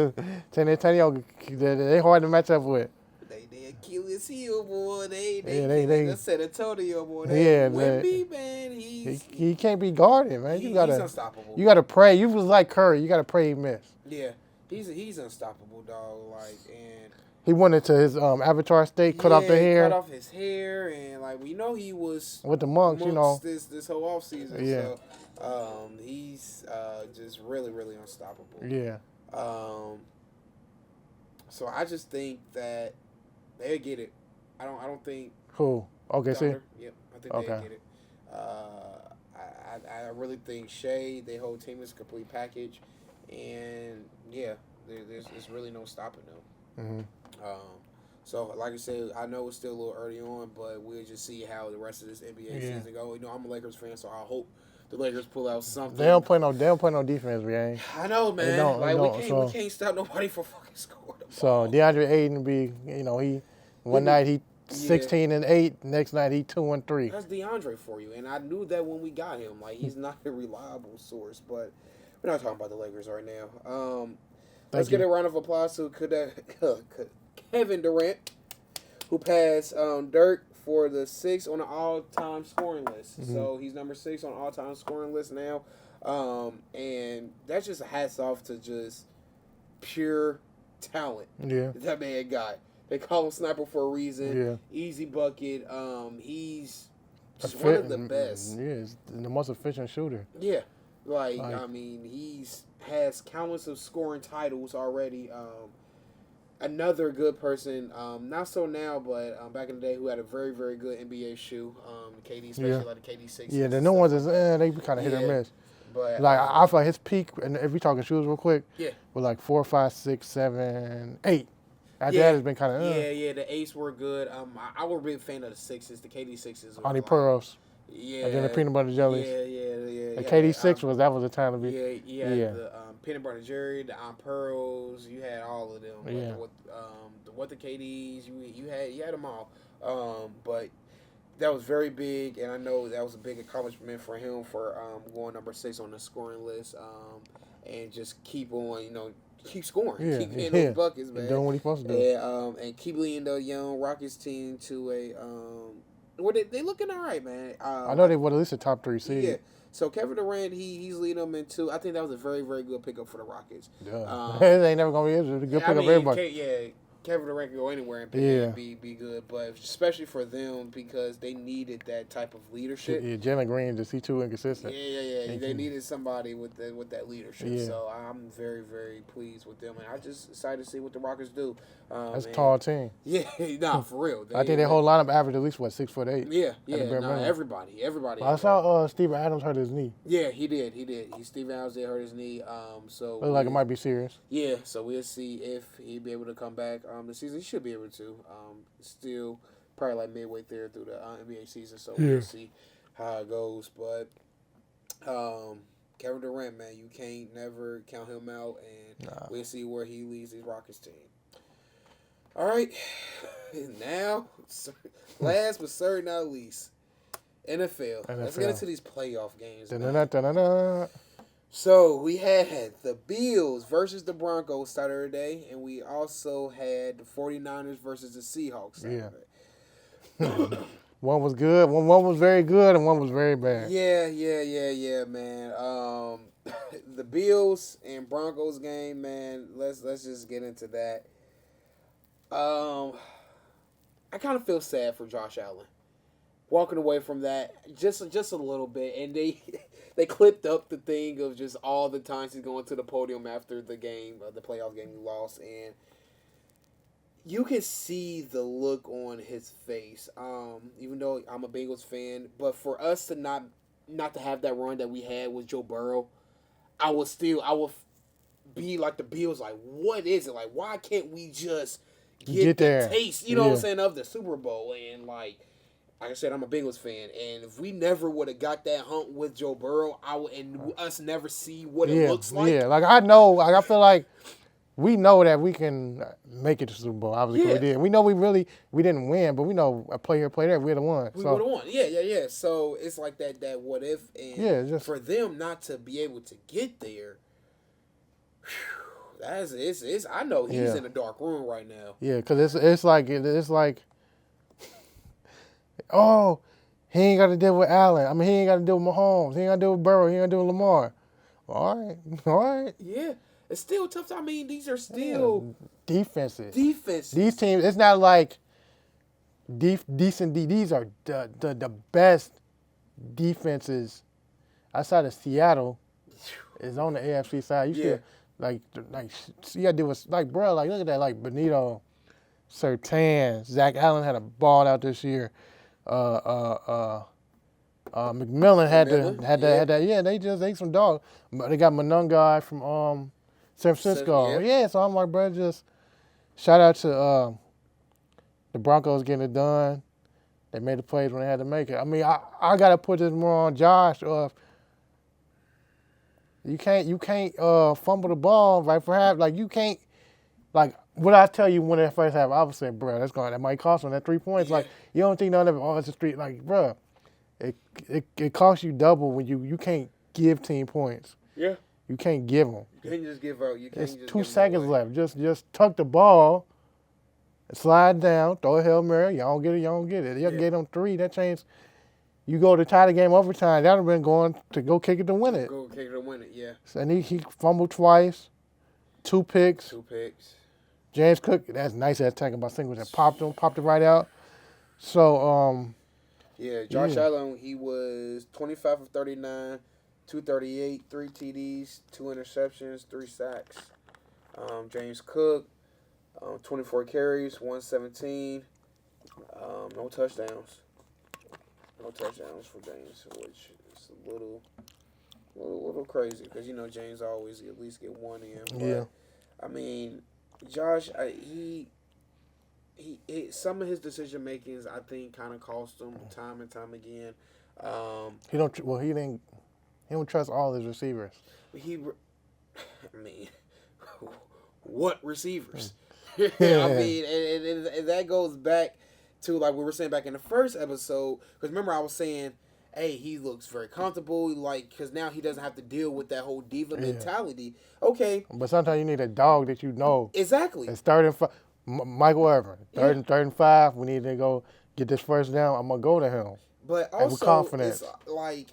Speaker 1: San Antonio, they hard to match up with.
Speaker 2: They Achilles heel, boy. They San Antonio, boy. Wemby, man,
Speaker 1: he can't be guarded, man.
Speaker 2: He's unstoppable.
Speaker 1: You gotta pray. You was like Curry. You gotta pray he miss.
Speaker 2: Yeah, he's unstoppable, dog. Like, and
Speaker 1: he went into his Avatar state, cut off the hair.
Speaker 2: Cut off his hair, and like we know he was
Speaker 1: with the monks,
Speaker 2: this whole off season.
Speaker 1: Yeah.
Speaker 2: So he's just really, really unstoppable.
Speaker 1: Yeah.
Speaker 2: So I just think that they'll get it. I don't think
Speaker 1: who? Okay,
Speaker 2: Thunder. Yep, I think they'll get it. I really think Shea, their whole team is a complete package, and there's really no stopping them.
Speaker 1: Mm-hmm.
Speaker 2: So, like I said, I know it's still a little early on, but we'll just see how the rest of this NBA season go. I'm a Lakers fan, so I hope the Lakers pull out something.
Speaker 1: They don't play no defense, man.
Speaker 2: I know, man. We can't stop nobody from fucking scoring.
Speaker 1: So DeAndre Ayton be, night he 16-8, next night he 2-3.
Speaker 2: That's DeAndre for you, and I knew that when we got him. Like, he's not a reliable source, but we're not talking about the Lakers right now. Let's get a round of applause to Kevin Durant, who passed Dirk for the 6th on the all-time scoring list. Mm-hmm. So he's number 6 on the all-time scoring list now. And that's just a hats off to just pure talent that man got. They call him Sniper for a reason.
Speaker 1: Yeah.
Speaker 2: Easy bucket. He's just one of the best.
Speaker 1: Yeah, he's the most efficient shooter.
Speaker 2: Yeah. I mean, he's has countless of scoring titles already. Another good person, not so now, but back in the day, who had a very, very good NBA shoe. KD, especially like the KD 6.
Speaker 1: Yeah, the new ones is they kind of hit or miss.
Speaker 2: But
Speaker 1: like I feel like his peak, and if we talking shoes real quick,
Speaker 2: yeah,
Speaker 1: was like 4, 5, 6, 7, 8. After that, it's been kind of
Speaker 2: yeah. The 8s were good. I was a big fan of the 6s. The KD 6s.
Speaker 1: On the pearls.
Speaker 2: Yeah.
Speaker 1: And then the peanut butter jellies.
Speaker 2: Yeah.
Speaker 1: The KD 6 was the time to be.
Speaker 2: Yeah. The peanut butter jelly, the pearls. You had all of them.
Speaker 1: Yeah.
Speaker 2: What the KDs. You had them all. But that was very big, and I know that was a big accomplishment for him for going number 6 on the scoring list. And just keep on, keep scoring, keep hitting those buckets, man.
Speaker 1: Doing what he's supposed to do.
Speaker 2: And keep leading the young Rockets team to a. They looking all right, man.
Speaker 1: I know they were at least a top 3 seed.
Speaker 2: Yeah. So Kevin Durant, he's leading them into. I think that was a very, very good pickup for the Rockets.
Speaker 1: Yeah. It ain't never gonna be a good pickup. Everybody.
Speaker 2: Kevin Durant can go anywhere and be good, but especially for them because they needed that type of leadership.
Speaker 1: Yeah, Jalen Green just he too inconsistent.
Speaker 2: Yeah. They needed somebody with that leadership. Yeah. So I'm very, very pleased with them, and I just excited to see what the Rockets do.
Speaker 1: That's a tall team.
Speaker 2: Yeah, for real.
Speaker 1: I think their whole lineup averaged at least 6'8".
Speaker 2: Yeah. Everybody.
Speaker 1: I saw Steven Adams hurt his knee.
Speaker 2: Yeah, he did. Steven Adams did hurt his knee. So
Speaker 1: looks like it might be serious.
Speaker 2: Yeah, so we'll see if he'll be able to come back this season. He should be able to. Still probably like midway there through the NBA season, so we'll see how it goes. But Kevin Durant, man, you can't never count him out, and we'll see where he leads his Rockets team. All right, now last but certainly not least, NFL. Let's get into these playoff games. So we had the Bills versus the Broncos Saturday, and we also had the 49ers versus the Seahawks Saturday.
Speaker 1: Yeah. One was good, one was very good, and one was very bad.
Speaker 2: Yeah, man. The Bills and Broncos game, man. Let's just get into that. I kind of feel sad for Josh Allen walking away from that just a little bit, and they clipped up the thing of just all the times he's going to the podium after the game, the playoff game he lost, and you can see the look on his face. Even though I'm a Bengals fan, but for us to not to have that run that we had with Joe Burrow, I will be like the Bills. Like, what is it? Like, why can't we just get the taste? You know what I'm saying, of the Super Bowl? And like I said, I'm a Bengals fan, and if we never would have got that hump with Joe Burrow, us never see what it looks like.
Speaker 1: Yeah, like I know, like I feel like we know that we can make it to the Super Bowl. Obviously, we did. We know we didn't win, but we know a play here, play there, we'd have won.
Speaker 2: We would have won. Yeah. So it's like that what if, and for them not to be able to get there. It's I know he's in a dark room right now. Yeah,
Speaker 1: because it's like oh, he ain't got to deal with Allen. I mean, he ain't got to deal with Mahomes. He ain't got to deal with Burrow. He ain't got to deal with Lamar. All right.
Speaker 2: Yeah, it's still tough. I mean, these are still
Speaker 1: defenses.
Speaker 2: These
Speaker 1: teams, it's not like decent. These are the best defenses outside of Seattle is on the AFC side. You still like you got to deal with bro. Like look at that. Like Benito, Surtain, Zach Allen had a ball out this year. McMillan had that. Yeah, they just ate some dog. They got Monungai from San Francisco. Yeah, so I'm like, bro, just shout out to the Broncos getting it done. They made the plays when they had to make it. I mean, I gotta put this more on Josh. You can't fumble the ball right for half. Like you can't what I tell you when that first half, I was saying, bro, that might cost them that 3 points. Like you don't think none of it. Oh, it's a street. Like, bro, it costs you double when you can't give team points.
Speaker 2: Yeah.
Speaker 1: You can't give them.
Speaker 2: You can't just give out.
Speaker 1: There's 2 seconds left. Just tuck the ball, slide down, throw a Hail Mary. Y'all get it. You get them 3. That changed. You go to tie the game overtime. That would have been going to go kick it to win it.
Speaker 2: Go kick it to win it. Yeah.
Speaker 1: And he fumbled twice, 2 picks. James Cook, that's nice at tackle by Singles that popped it right out. So,
Speaker 2: Yeah, Josh Allen, he was 25 of 39, 238, 3 TDs, 2 interceptions, 3 sacks. James Cook, 24 carries, 117, no touchdowns. No touchdowns for James, which is a little crazy because James always at least get one in. But,
Speaker 1: yeah.
Speaker 2: I mean, Josh, he some of his decision makings I think kind of cost him time and time again.
Speaker 1: He don't trust all his receivers.
Speaker 2: I mean, what receivers?
Speaker 1: Yeah.
Speaker 2: I mean, and that goes back to like we were saying back in the first episode. Because remember, I was saying, hey, he looks very comfortable, like because now he doesn't have to deal with that whole diva mentality. Okay,
Speaker 1: but sometimes you need a dog that you know.
Speaker 2: Exactly.
Speaker 1: It's 3rd and 5. Michael Irvin, third and 5. We need to go get this first down. I'm gonna go to him.
Speaker 2: But also,
Speaker 1: with confidence.
Speaker 2: It's like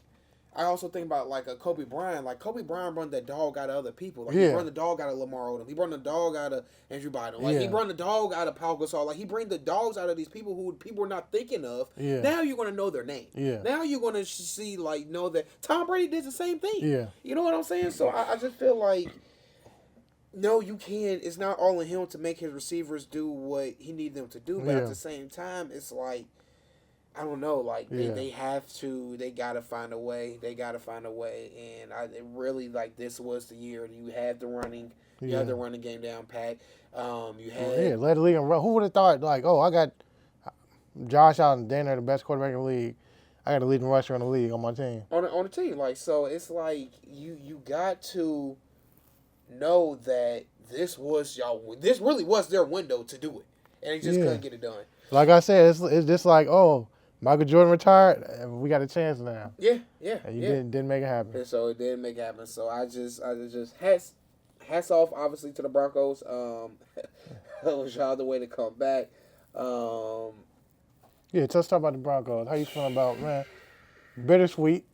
Speaker 2: I also think about like a Kobe Bryant. Like Kobe Bryant run that dog out of other people. Like he run the dog out of Lamar Odom. He run the dog out of Andrew Bynum. Like he run the dog out of Paul Gasol. Like he bring the dogs out of these people who people are not thinking of.
Speaker 1: Yeah.
Speaker 2: Now you're gonna know their name.
Speaker 1: Yeah.
Speaker 2: Now you're gonna see know that Tom Brady did the same thing.
Speaker 1: Yeah.
Speaker 2: You know what I'm saying? So I just feel like. No, you can't. It's not all in him to make his receivers do what he needs them to do. But at the same time, it's like, I don't know. Like, they have to. They got to find a way. They got to find a way. And it really, like, this was the year. You had the running. You had the running game down pat. You had.
Speaker 1: Let the league run. Who would have thought, like, I got Josh Allen, Dana, the best quarterback in the league. I got a leading rusher in the league on my team.
Speaker 2: On the team. Like, so it's like, you got to know that this really was their window to do it, and they just couldn't get it done.
Speaker 1: Like I said, it's just like, Michael Jordan retired, and we got a chance now.
Speaker 2: Yeah.
Speaker 1: And you didn't make it happen.
Speaker 2: And so it didn't make it happen. So I just hats off, obviously, to the Broncos. It was y'all the way to come back.
Speaker 1: Let's talk about the Broncos. How you feeling about, man? Bittersweet.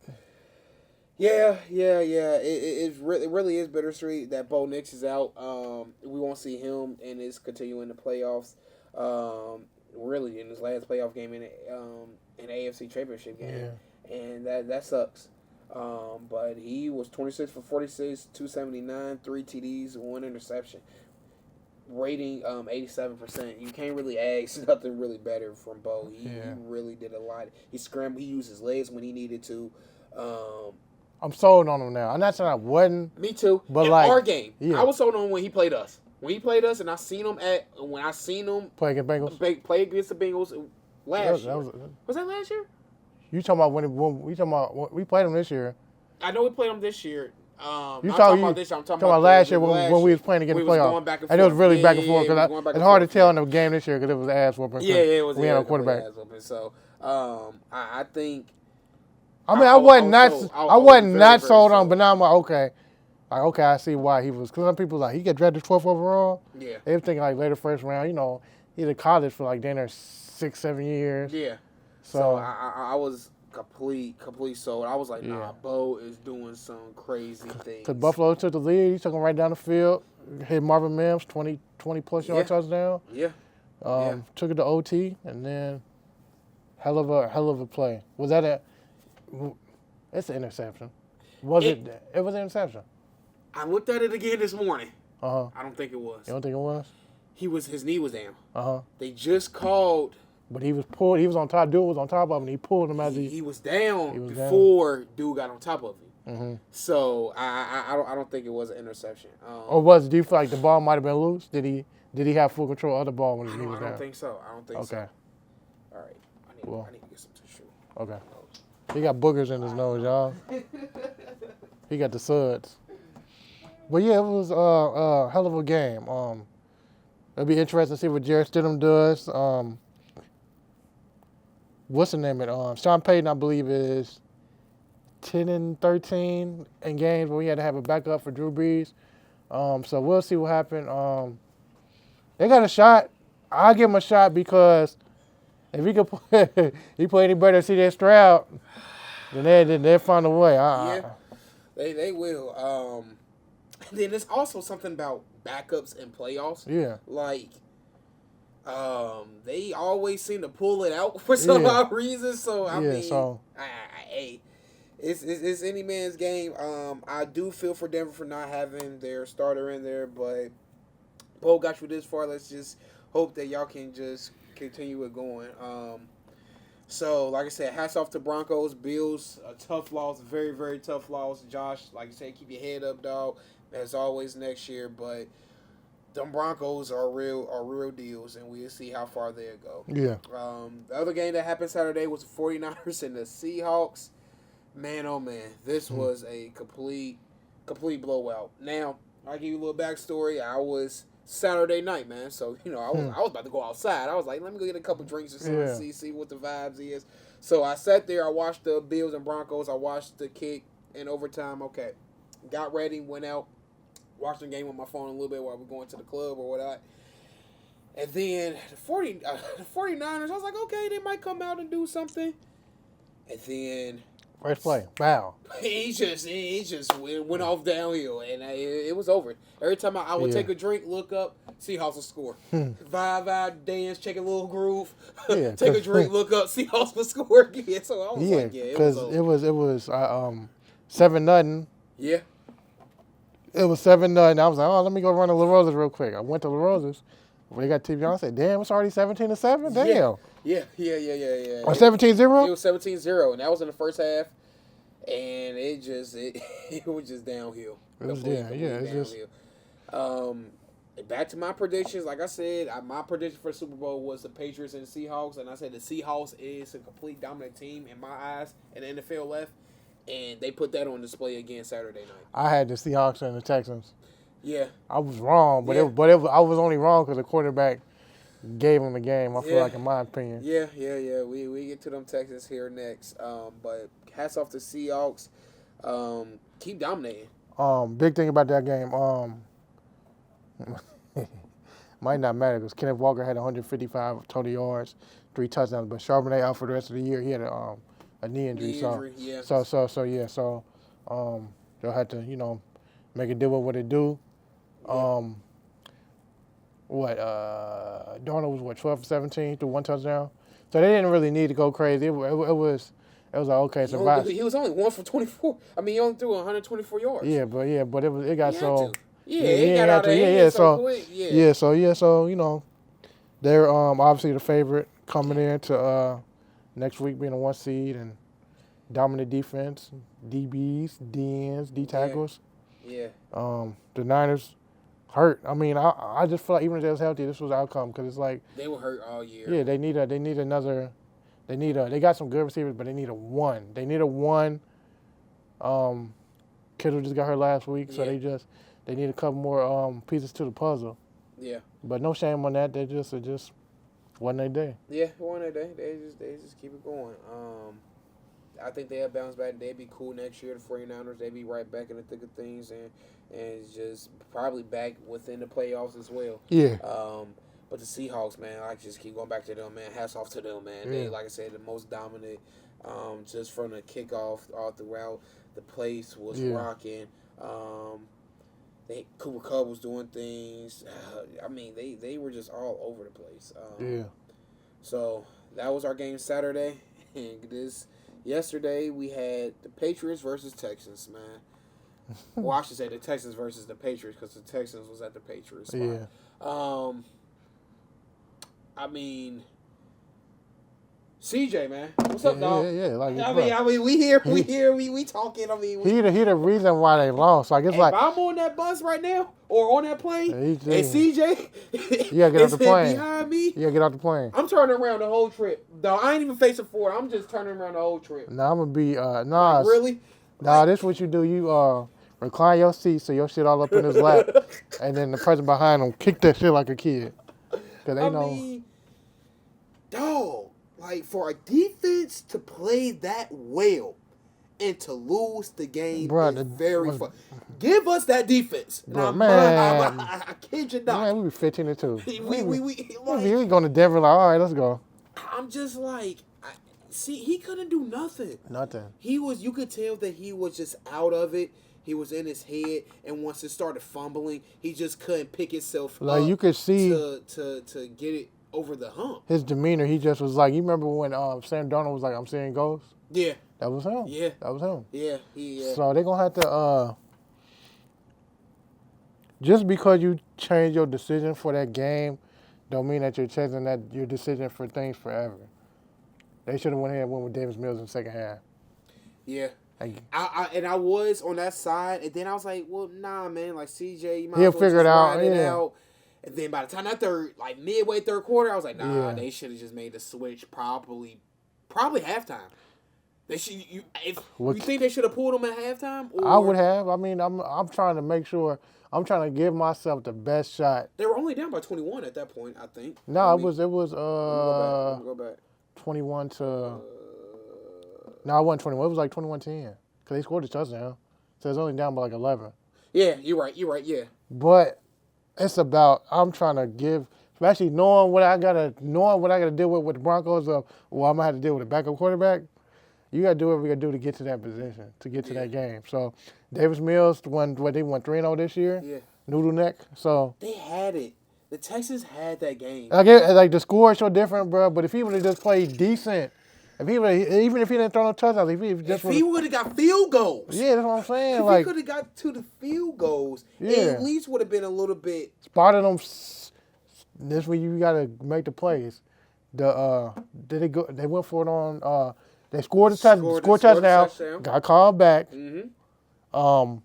Speaker 2: Yeah. It really is bittersweet that Bo Nix is out. We won't see him and is continuing the playoffs. Really in his last playoff game in an AFC Championship game, and that sucks. But he was 26 for 46, 279, 3 TDs, 1 interception. Rating 87%. You can't really ask nothing really better from Bo. He really did a lot. He scrambled. He used his legs when he needed to.
Speaker 1: I'm sold on him now. I'm not saying I wasn't.
Speaker 2: Me too.
Speaker 1: But
Speaker 2: in
Speaker 1: like
Speaker 2: our game, I was sold on when he played us. When he played us, and I seen him
Speaker 1: play against Bengals.
Speaker 2: Play against the Bengals last year. Was that last year?
Speaker 1: You talking about when we played him this year?
Speaker 2: I know we played him this year.
Speaker 1: I'm talking about this year. I'm talking about last year when we was playing against the playoffs. And it was really back and forth because it's hard to tell in the game this year because it was ass whooping.
Speaker 2: It was.
Speaker 1: We had a quarterback.
Speaker 2: So I think.
Speaker 1: I mean, I wasn't not sold on, but now I'm like, okay. I see why he was. Because some people he get drafted 12th overall.
Speaker 2: Yeah.
Speaker 1: They were thinking later first round. He's in college for then there 6-7 years.
Speaker 2: Yeah. So I was complete sold. I was like, nah, Bo is doing some crazy things.
Speaker 1: Because Buffalo took the lead. He took him right down the field. Hit Marvin Mims, 20 plus yard touchdown.
Speaker 2: Yeah.
Speaker 1: Took it to OT, and then hell of a play. Was that it's an interception. It was an interception.
Speaker 2: I looked at it again this morning.
Speaker 1: I
Speaker 2: don't think it was.
Speaker 1: You don't think it was?
Speaker 2: His knee was down.
Speaker 1: They
Speaker 2: just called.
Speaker 1: But he was pulled. He was on top. Dude was on top of him. And he pulled him as
Speaker 2: he was down before dude got on top of him.
Speaker 1: Mm-hmm.
Speaker 2: So I don't think it was an interception.
Speaker 1: Do you feel like the ball might have been loose? Did he have full control of the ball when his knee was down?
Speaker 2: I don't think so.
Speaker 1: Okay.
Speaker 2: All right. I need to get some tissue.
Speaker 1: Okay. He got boogers in his nose, y'all. He got the suds. But yeah, it was a hell of a game. It'll be interesting to see what Jarrett Stidham does. What's the name of it? Sean Payton, I believe, is 10-13 in games where he had to have a backup for Drew Brees. So we'll see what happens. They got a shot. I'll give him a shot because if he could he play any better than CJ Stroud, then they'll find a way.
Speaker 2: They will. Then there's also something about backups in playoffs.
Speaker 1: Yeah.
Speaker 2: Like, they always seem to pull it out for some odd reason. So I mean, hey, it's any man's game. I do feel for Denver for not having their starter in there, but Poe got you this far. Let's just hope that y'all can just continue it going. So, like I said, hats off to Broncos, Bills, a tough loss, very, very tough loss. Josh, like I said, keep your head up, dog, as always next year. But them Broncos are real deals, and we'll see how far they'll go.
Speaker 1: Yeah.
Speaker 2: The other game that happened Saturday was the 49ers and the Seahawks. Man, oh man, this was a complete blowout. Now, I'll give you a little backstory. I was Saturday night, man, so I was about to go outside. I was like, let me go get a couple drinks or something, see what the vibes is. So I sat there. I watched the Bills and Broncos. I watched the kick in overtime. Okay, got ready, went out, watched the game on my phone a little bit while we're going to the club or whatnot. And then the 49ers, I was like, okay, they might come out and do something. And then
Speaker 1: first play, wow.
Speaker 2: He just went off downhill, and it was over. Every time I would take a drink, look up, Seahawks will score. Vibe, dance, check a little groove. Take a drink, look up, Seahawks will score again. So I was like, it was over.
Speaker 1: It was 7-0.
Speaker 2: Yeah.
Speaker 1: It was 7-0. I was like, let me go run to La Rosa's real quick. I went to La Rosa's. When they got TV on, I said, damn, it's already 17-7? Damn.
Speaker 2: Yeah.
Speaker 1: Or 17-0?
Speaker 2: It was 17-0, and that was in the first half. And it was just downhill.
Speaker 1: It was downhill.
Speaker 2: Back to my predictions. Like I said, my prediction for the Super Bowl was the Patriots and the Seahawks, and I said the Seahawks is a complete dominant team in my eyes, and the NFL left, and they put that on display again Saturday night.
Speaker 1: I had the Seahawks and the Texans.
Speaker 2: Yeah,
Speaker 1: I was wrong, but I was only wrong because the quarterback gave him the game. I feel like, in my opinion.
Speaker 2: Yeah. We get to them Texans here next. But hats off to Seahawks. Keep dominating.
Speaker 1: Big thing about that game. Might not matter because Kenneth Walker had 155 total yards, 3 touchdowns. But Charbonnet out for the rest of the year. He had a knee injury. So they'll have to make it do what it do.
Speaker 2: Yeah.
Speaker 1: Darnold was 12 for 17 threw 1 touchdown. So they didn't really need to go crazy. It was like, okay, survive.
Speaker 2: He was only 1 for 24. I mean, he only threw 124 yards.
Speaker 1: Yeah, but it got so.
Speaker 2: It got out of hand so quick.
Speaker 1: So they're obviously the favorite coming in to next week being a 1 seed and dominant defense, DBs, DNs, D tackles.
Speaker 2: Yeah.
Speaker 1: The Niners hurt. I mean, I just feel like even if they was healthy, this was the outcome because it's like
Speaker 2: they were hurt all year.
Speaker 1: Yeah, they got some good receivers, but they need a 1. They need a 1. Kittle just got hurt last week, so they need a couple more pieces to the puzzle. Yeah. But no shame on that. It just wasn't their day.
Speaker 2: Yeah, it wasn't their day. They just keep it going. I think they'll bounce back. They'll be cool next year. The 49ers, they'll be right back in the thick of things and just probably back within the playoffs as well.
Speaker 1: Yeah.
Speaker 2: But the Seahawks, man, I just keep going back to them, man. Hats off to them, man. They, like I said, the most dominant. Just from the kickoff all throughout, the place was rocking. Cooper Kupp was doing things. I mean, they were just all over the place. So that was our game Saturday, and yesterday we had the Patriots versus Texans, man. Well, I should say the Texans versus the Patriots because the Texans was at the Patriots spot. Yeah. I mean, CJ, man, what's up, dog?
Speaker 1: Like,
Speaker 2: I mean, we here, we talking. I mean,
Speaker 1: he the reason why they lost. Like it's like
Speaker 2: if I'm on that bus right now or on that plane, and CJ,
Speaker 1: you gotta get off the plane
Speaker 2: behind me.
Speaker 1: You gotta get off the plane.
Speaker 2: I'm turning around the whole trip. Dog, I ain't even facing forward. I'm just turning around the whole trip.
Speaker 1: Nah, I'm gonna be like,
Speaker 2: really?
Speaker 1: Nah, this what you do. You recline your seat so your shit all up in his lap, and then the person behind him kick that shit like a kid. Cause they know.
Speaker 2: Mean, dog, like for a defense to play that well and to lose the game is very fun. Give us that defense. I kid you not.
Speaker 1: Man, we be 15-2.
Speaker 2: We
Speaker 1: going to Denver like, all right, let's go.
Speaker 2: I'm just like, he couldn't do nothing.
Speaker 1: Nothing.
Speaker 2: You could tell that he was just out of it. he was in his head, and once it started fumbling, he just couldn't pick himself
Speaker 1: Like
Speaker 2: up
Speaker 1: you could see
Speaker 2: to get it over the hump.
Speaker 1: his demeanor. He just was like, you remember when Sam Darnold was like, "I'm seeing ghosts."
Speaker 2: Yeah,
Speaker 1: That was him.
Speaker 2: yeah,
Speaker 1: That was him.
Speaker 2: yeah.
Speaker 1: So they're gonna have to just because you change your decision for that game, don't mean that you're changing your decision for things forever. They should have went ahead and went with Davis Mills in the second half.
Speaker 2: Yeah.
Speaker 1: Like,
Speaker 2: I was on that side, and then I was like, well, nah, man, like CJ, you might
Speaker 1: he'll
Speaker 2: as well
Speaker 1: figure
Speaker 2: just
Speaker 1: it out.
Speaker 2: ride it
Speaker 1: Yeah.
Speaker 2: out. And then by the time that midway third quarter, I was like, nah,
Speaker 1: Yeah.
Speaker 2: they should have just made the switch probably halftime. They should. You think they should have pulled them at halftime? Or
Speaker 1: I would have. I mean, I'm trying to make sure. I'm trying to give myself the best shot.
Speaker 2: They were only down by 21 at that point, I think.
Speaker 1: No, it was
Speaker 2: Let me go back.
Speaker 1: 21 to. No, it wasn't 21. It was like 21-10 because they scored a touchdown, so it's only down by like 11.
Speaker 2: Yeah, you're right. Yeah.
Speaker 1: But it's about I'm trying to give, especially knowing what I gotta deal with the Broncos. I'm gonna have to deal with a backup quarterback. You gotta do what we gotta do to get to that position, to get to that game. So Davis Mills they won 3-0 this year.
Speaker 2: Yeah.
Speaker 1: Noodle neck. So
Speaker 2: They had it. The Texans had that game.
Speaker 1: like the score is so different, bro. But if he would have just played decent, even if he didn't throw no touchdowns, if
Speaker 2: he would have got field goals.
Speaker 1: Yeah, that's what I'm saying.
Speaker 2: If
Speaker 1: Like
Speaker 2: he could have got to the field goals,
Speaker 1: Yeah.
Speaker 2: it at least would have been a little bit.
Speaker 1: spotted them. This when you gotta make the plays. They went for it on. They scored a touchdown. Got called back.
Speaker 2: Mm-hmm.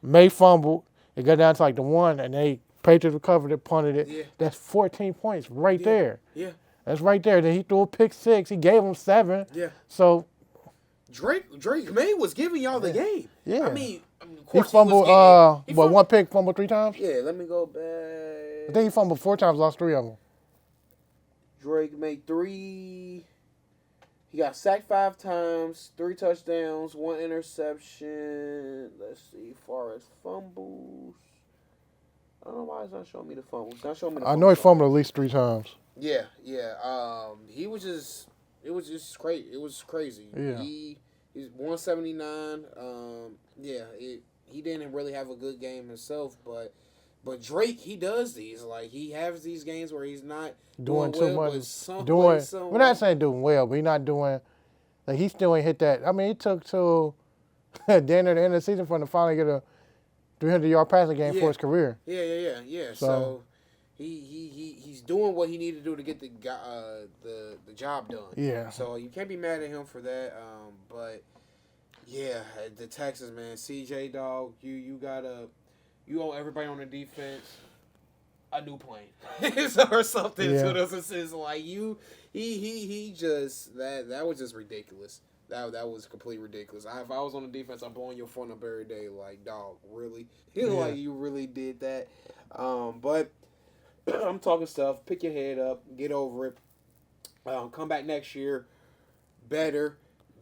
Speaker 1: May fumbled. It got down to like the one, and they Patriots recovered it, punted it.
Speaker 2: Yeah.
Speaker 1: That's 14 points right there.
Speaker 2: Yeah.
Speaker 1: That's right there. Then he threw a pick 6. He gave them 7.
Speaker 2: Yeah.
Speaker 1: So
Speaker 2: Drake May was giving y'all the game.
Speaker 1: Yeah.
Speaker 2: I mean, of
Speaker 1: he
Speaker 2: course
Speaker 1: fumbled. One pick, fumbled 3 times.
Speaker 2: Yeah. Let me go
Speaker 1: I
Speaker 2: back.
Speaker 1: think he fumbled 4 times, lost 3 of them.
Speaker 2: Drake made 3. He got sacked 5 times, 3 touchdowns, 1 interception. Let's see, as far as fumbles. I don't know why it's not showing me the fumbles. It's not showing me the
Speaker 1: I know he fumbled at least 3 times.
Speaker 2: Yeah. He was just. It was just crazy. It was crazy.
Speaker 1: Yeah.
Speaker 2: He's 179. He didn't really have a good game himself, but Drake, he does these. Like, he has these games where he's not
Speaker 1: Doing too
Speaker 2: well,
Speaker 1: much. We're not saying doing well, but he's not doing. Like, he still ain't hit that. I mean, it took till the end of the season for him to finally get a 300-yard passing game for his career.
Speaker 2: Yeah. So he's doing what he needed to do to get the job done.
Speaker 1: Yeah.
Speaker 2: So you can't be mad at him for that. But yeah, the Texans, man, CJ dog, you owe everybody on the defense a new plane or something.
Speaker 1: Yeah.
Speaker 2: To those sense, like he just that was just ridiculous. That was completely ridiculous. If I was on the defense, I'm blowing your phone up every day. Like, dog, really? Like, you really did that? But I'm talking stuff. Pick your head up. Get over it. Come back next year better.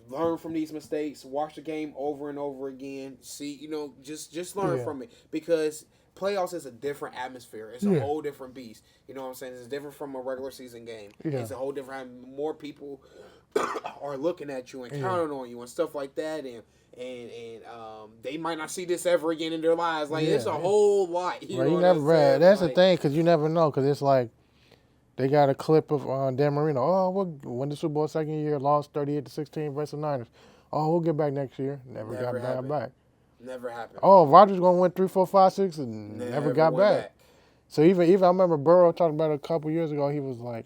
Speaker 2: Learn from these mistakes. Watch the game over and over again. See, just learn from it. Because playoffs is a different atmosphere. It's a whole different beast. You know what I'm saying? It's different from a regular season game.
Speaker 1: Yeah.
Speaker 2: It's a whole different. More people are looking at you and counting on you and stuff like that, and they might not see this ever again in their lives. Like, it's a whole lot. You know
Speaker 1: never read. That's
Speaker 2: like,
Speaker 1: the thing, because you never know. Because it's like they got a clip of Dan Marino. Oh, we'll win the Super Bowl second year, lost 38-16 versus the Niners. Oh, we'll get back next year. Never got back.
Speaker 2: Never happened.
Speaker 1: Oh, Rodgers gonna win 3, 4, 5, 6, and never got back. So even I remember Burrow talking about it a couple years ago. He was like,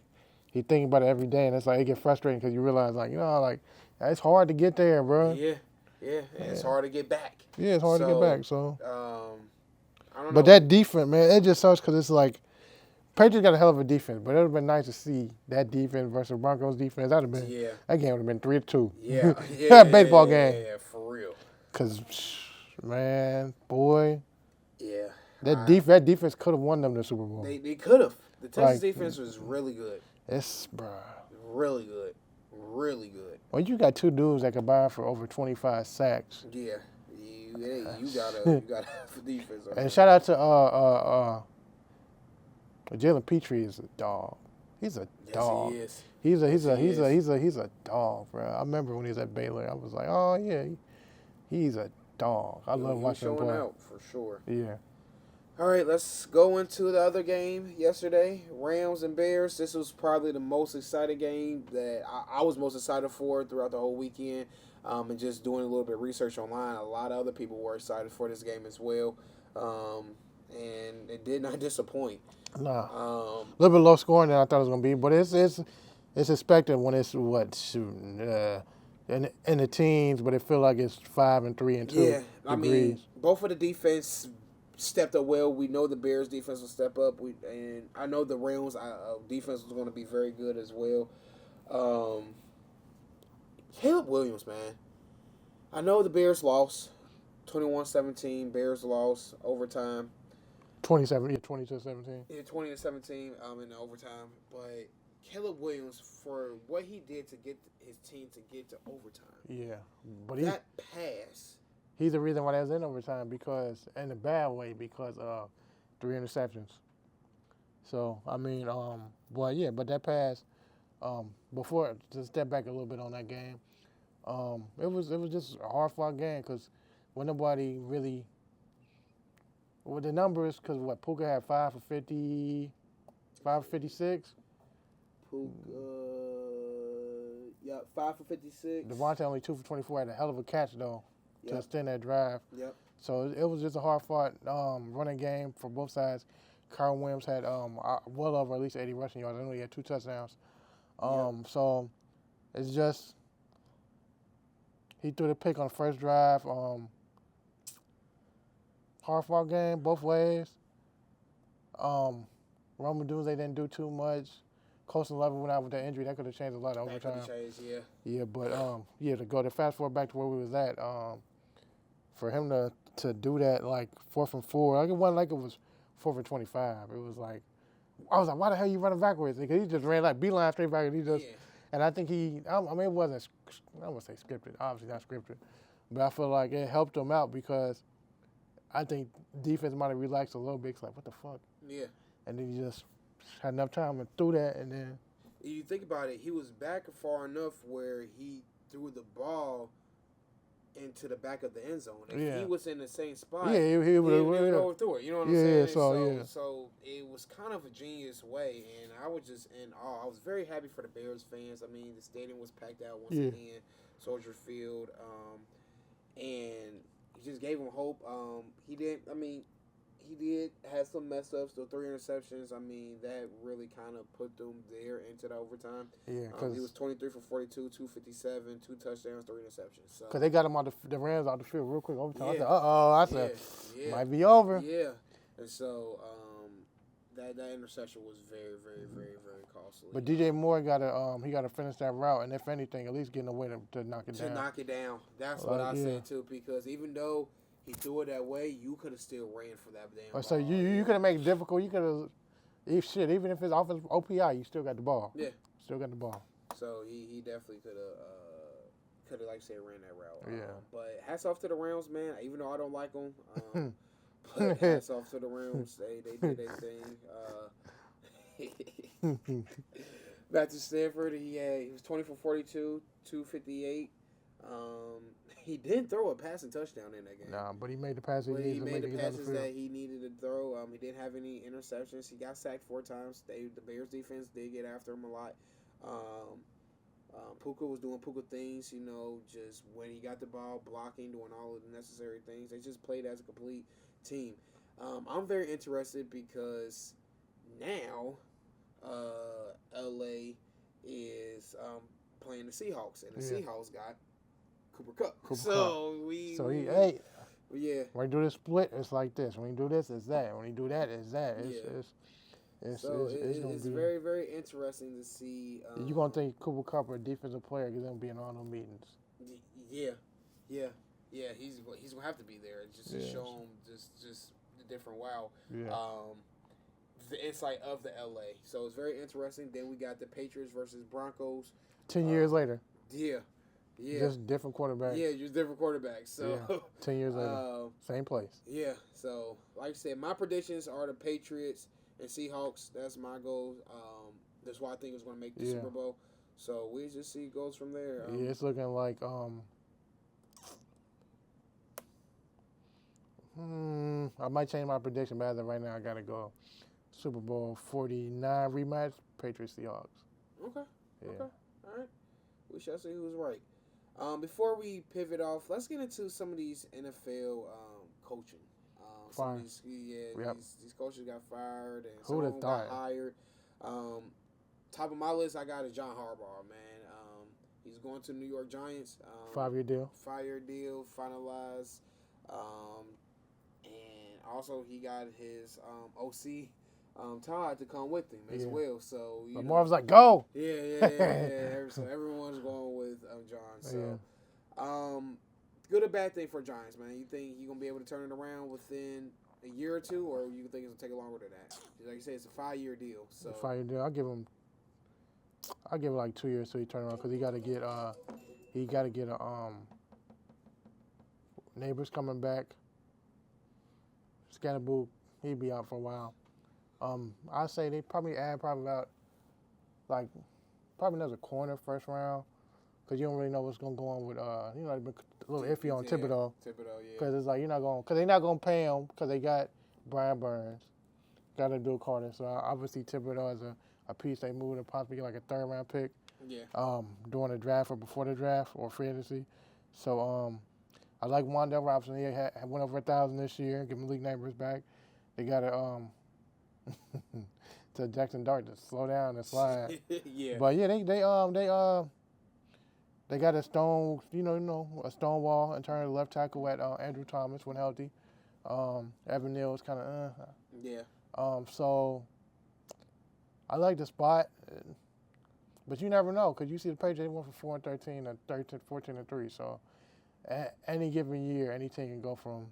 Speaker 1: he thinking about it every day, and it's like it get frustrating because you realize, like, like it's hard to get there, bro.
Speaker 2: Yeah. It's hard to get back.
Speaker 1: Yeah, it's hard to get back. So,
Speaker 2: I don't know.
Speaker 1: But that defense, man, it just sucks because it's like Patriots got a hell of a defense, but it would have been nice to see that defense versus Broncos defense. That game would have been 3-2.
Speaker 2: Yeah,
Speaker 1: baseball game.
Speaker 2: Yeah, for real.
Speaker 1: Cause, man, boy.
Speaker 2: Yeah.
Speaker 1: That defense could have won them the Super Bowl.
Speaker 2: They could have. The Texas defense was really good.
Speaker 1: It's, bro.
Speaker 2: Really good. Really good.
Speaker 1: Well, you got 2 dudes that combine for over 25 sacks.
Speaker 2: Yeah. You got a defense.
Speaker 1: And shout out to Jalen Petrie is a dog. He's a dog.
Speaker 2: Yes, he is.
Speaker 1: He's a dog, bro. I remember when he was at Baylor, I was like, oh yeah, he's a dog. I love
Speaker 2: He was
Speaker 1: watching him
Speaker 2: showing
Speaker 1: play.
Speaker 2: out for sure.
Speaker 1: Yeah.
Speaker 2: All right, let's go into the other game yesterday. Rams and Bears. This was probably the most exciting game that I was most excited for throughout the whole weekend. And just doing a little bit of research online, a lot of other people were excited for this game as well. And it did not disappoint.
Speaker 1: Nah. A little bit low scoring than I thought it was gonna be, but it's expected when it's in the teens, but it feels like it's 5 and 3 and 2
Speaker 2: Yeah,
Speaker 1: degrees.
Speaker 2: I mean, both of the defense stepped up well. We know the Bears defense will step up. And I know the Rams defense was going to be very good as well. Caleb Williams, man. I know the Bears lost 21-17. Bears lost overtime.
Speaker 1: 20-17.
Speaker 2: Yeah, 20-17 in the overtime. But Caleb Williams, for what he did to get his team to get to overtime.
Speaker 1: Yeah, but
Speaker 2: that pass.
Speaker 1: He's the reason why they was in overtime because, in a bad way, because of 3 interceptions. So I mean, but that pass, before to step back a little bit on that game, it was just a hard fought game because when nobody really, with the numbers, because Puka had 5 for 50, 5 for 56.
Speaker 2: Puka, 5 for 56.
Speaker 1: Devontae only 2 for 24. Had a hell of a catch though. To extend that drive.
Speaker 2: Yep.
Speaker 1: So it was just a hard-fought running game for both sides. Carl Williams had well over at least 80 rushing yards. I know he had 2 touchdowns. So it's just he threw the pick on the first drive. Hard-fought game both ways. Roman Dunze didn't do too much. Colson Levin went out with that injury. That could have changed a lot of overtime.
Speaker 2: That could have changed, yeah.
Speaker 1: Yeah, but to fast forward back to where we was at. For him to do that, like 4th and 4, like it wasn't like it was 4th and 25. It was like, I was like, why the hell you running backwards? Because he just ran like beeline straight back, and and I think it wasn't, I wouldn't say scripted, obviously not scripted, but I feel like it helped him out because I think defense might have relaxed a little bit. It's like, what the fuck?
Speaker 2: Yeah.
Speaker 1: And then he just had enough time and threw that, and then.
Speaker 2: You think about it, he was back far enough where he threw the ball into the back of the end zone. If he was in the same spot,
Speaker 1: he would have
Speaker 2: overthrew it. You know what I'm saying?
Speaker 1: So
Speaker 2: it was kind of a genius way, and I was just in awe. I was very happy for the Bears fans. I mean, the stadium was packed out once again, Soldier Field, and he just gave him hope. He did have some mess ups, the 3 interceptions. I mean, that really kind of put them there into the overtime. Yeah, because he was 23 for 42, 257, 2 touchdowns, 3 interceptions. Because
Speaker 1: they got him on the Rams out the field real quick overtime. I said, might be over.
Speaker 2: Yeah, and so that interception was very, very, very, very costly.
Speaker 1: But DJ Moore got to finish that route, and if anything, at least getting a way to knock it down.
Speaker 2: To knock it down. That's what I said too, because even though he threw it that way, you could have still ran for that damn ball.
Speaker 1: So you could have made it difficult. You could have, even if it's offense OPI, you still got the ball.
Speaker 2: Yeah.
Speaker 1: Still got the ball.
Speaker 2: So he definitely could have, like I said, ran that route.
Speaker 1: Yeah.
Speaker 2: But hats off to the Rams, man. Even though I don't like them, but hats off to the Rams. They did their thing. Back to Stanford, he was 20 for 42, 258. He didn't throw a passing touchdown in that game.
Speaker 1: Nah, but he made the passes
Speaker 2: he made the passes that he needed to throw. He didn't have any interceptions. He got sacked 4 times. The Bears defense did get after him a lot. Puka was doing Puka things, just when he got the ball, blocking, doing all of the necessary things. They just played as a complete team. I'm very interested because now LA is playing the Seahawks, and the Seahawks got Cooper Kupp. When
Speaker 1: you do this split, it's like this. When you do this, it's that. When you do that, it's that.
Speaker 2: It's very, very interesting to see.
Speaker 1: You're going to think Cooper Kupp a defensive player because he'll be in all those meetings.
Speaker 2: Yeah. He's going to have to be there just to show him just the different wow.
Speaker 1: Yeah.
Speaker 2: The insight of the LA. So it's very interesting. Then we got the Patriots versus Broncos.
Speaker 1: 10 years later.
Speaker 2: Yeah.
Speaker 1: Just different quarterbacks.
Speaker 2: Yeah, just different quarterbacks. So
Speaker 1: 10 years later, same place.
Speaker 2: Yeah. So like I said, my predictions are the Patriots and Seahawks. That's my goal. That's why I think it's going to make the Super Bowl. So we just see it goes from there.
Speaker 1: It's looking like I might change my prediction, but as of right now, I gotta go Super Bowl 49 rematch, Patriots Seahawks.
Speaker 2: Okay.
Speaker 1: Yeah.
Speaker 2: Okay. All right. We shall see who's right. Before we pivot off, let's get into some of these NFL coaching. Some of
Speaker 1: Fine. Yep.
Speaker 2: these coaches got fired and some
Speaker 1: Who'd
Speaker 2: of
Speaker 1: have
Speaker 2: them got
Speaker 1: thought?
Speaker 2: hired. Top of my list, I got is John Harbaugh, man. He's going to the New York Giants.
Speaker 1: 5-year deal.
Speaker 2: 5-year deal finalized. And also he got his OC Todd to come with him as well. So
Speaker 1: Lamar was like, "Go."
Speaker 2: Yeah. So everyone's going with John. So, good or bad thing for Giants, man? You think he's gonna be able to turn it around within a year or two, or you think it's gonna take longer than that? Like you said, it's a 5-year deal. So
Speaker 1: 5-year deal. I'll give him like 2 years so he turn around because he got to get neighbors coming back. Scannaboo, he'd be out for a while. I say they probably add about probably another corner first round because you don't really know what's gonna go on with they've been a little iffy on Thibodeau. Because it's like they're not gonna pay him because they got Brian Burns, got to do Carter. So obviously Thibodeau is a piece they moved and possibly get like a 3rd round pick.
Speaker 2: Yeah.
Speaker 1: During the draft or before the draft or free agency. So I like Wandale Robinson. He went over 1,000 this year. Give him league neighbors back. They got to to Jackson Dart to slow down and slide.
Speaker 2: Yeah.
Speaker 1: But yeah, they got a stone wall in terms of left tackle at Andrew Thomas when healthy. Evan Neal is kind of
Speaker 2: Yeah.
Speaker 1: So I like the spot. But you never know because you see the Patriots, they went from 4-13 to 14-3. So any given year, any team can go from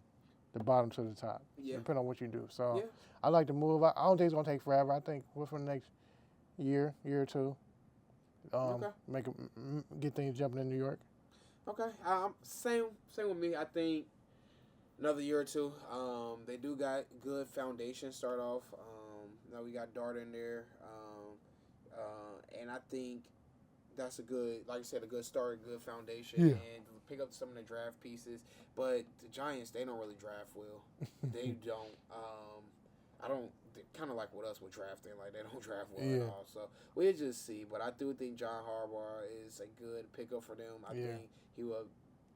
Speaker 1: the bottom to the top, depending on what you do. So I like to move. I don't think it's going to take forever. I think within the next year or two, get things jumping in New York.
Speaker 2: Okay. Same with me. I think another year or two. They do got good foundation start off. Now we got Dart in there. And I think that's a good, like I said, a good start, a good foundation, and pick up some of the draft pieces. But the Giants, they don't really draft well. They don't. I don't. Kind of like with us with drafting, like they don't draft well at all. So we'll just see. But I do think John Harbaugh is a good pickup for them. I think he will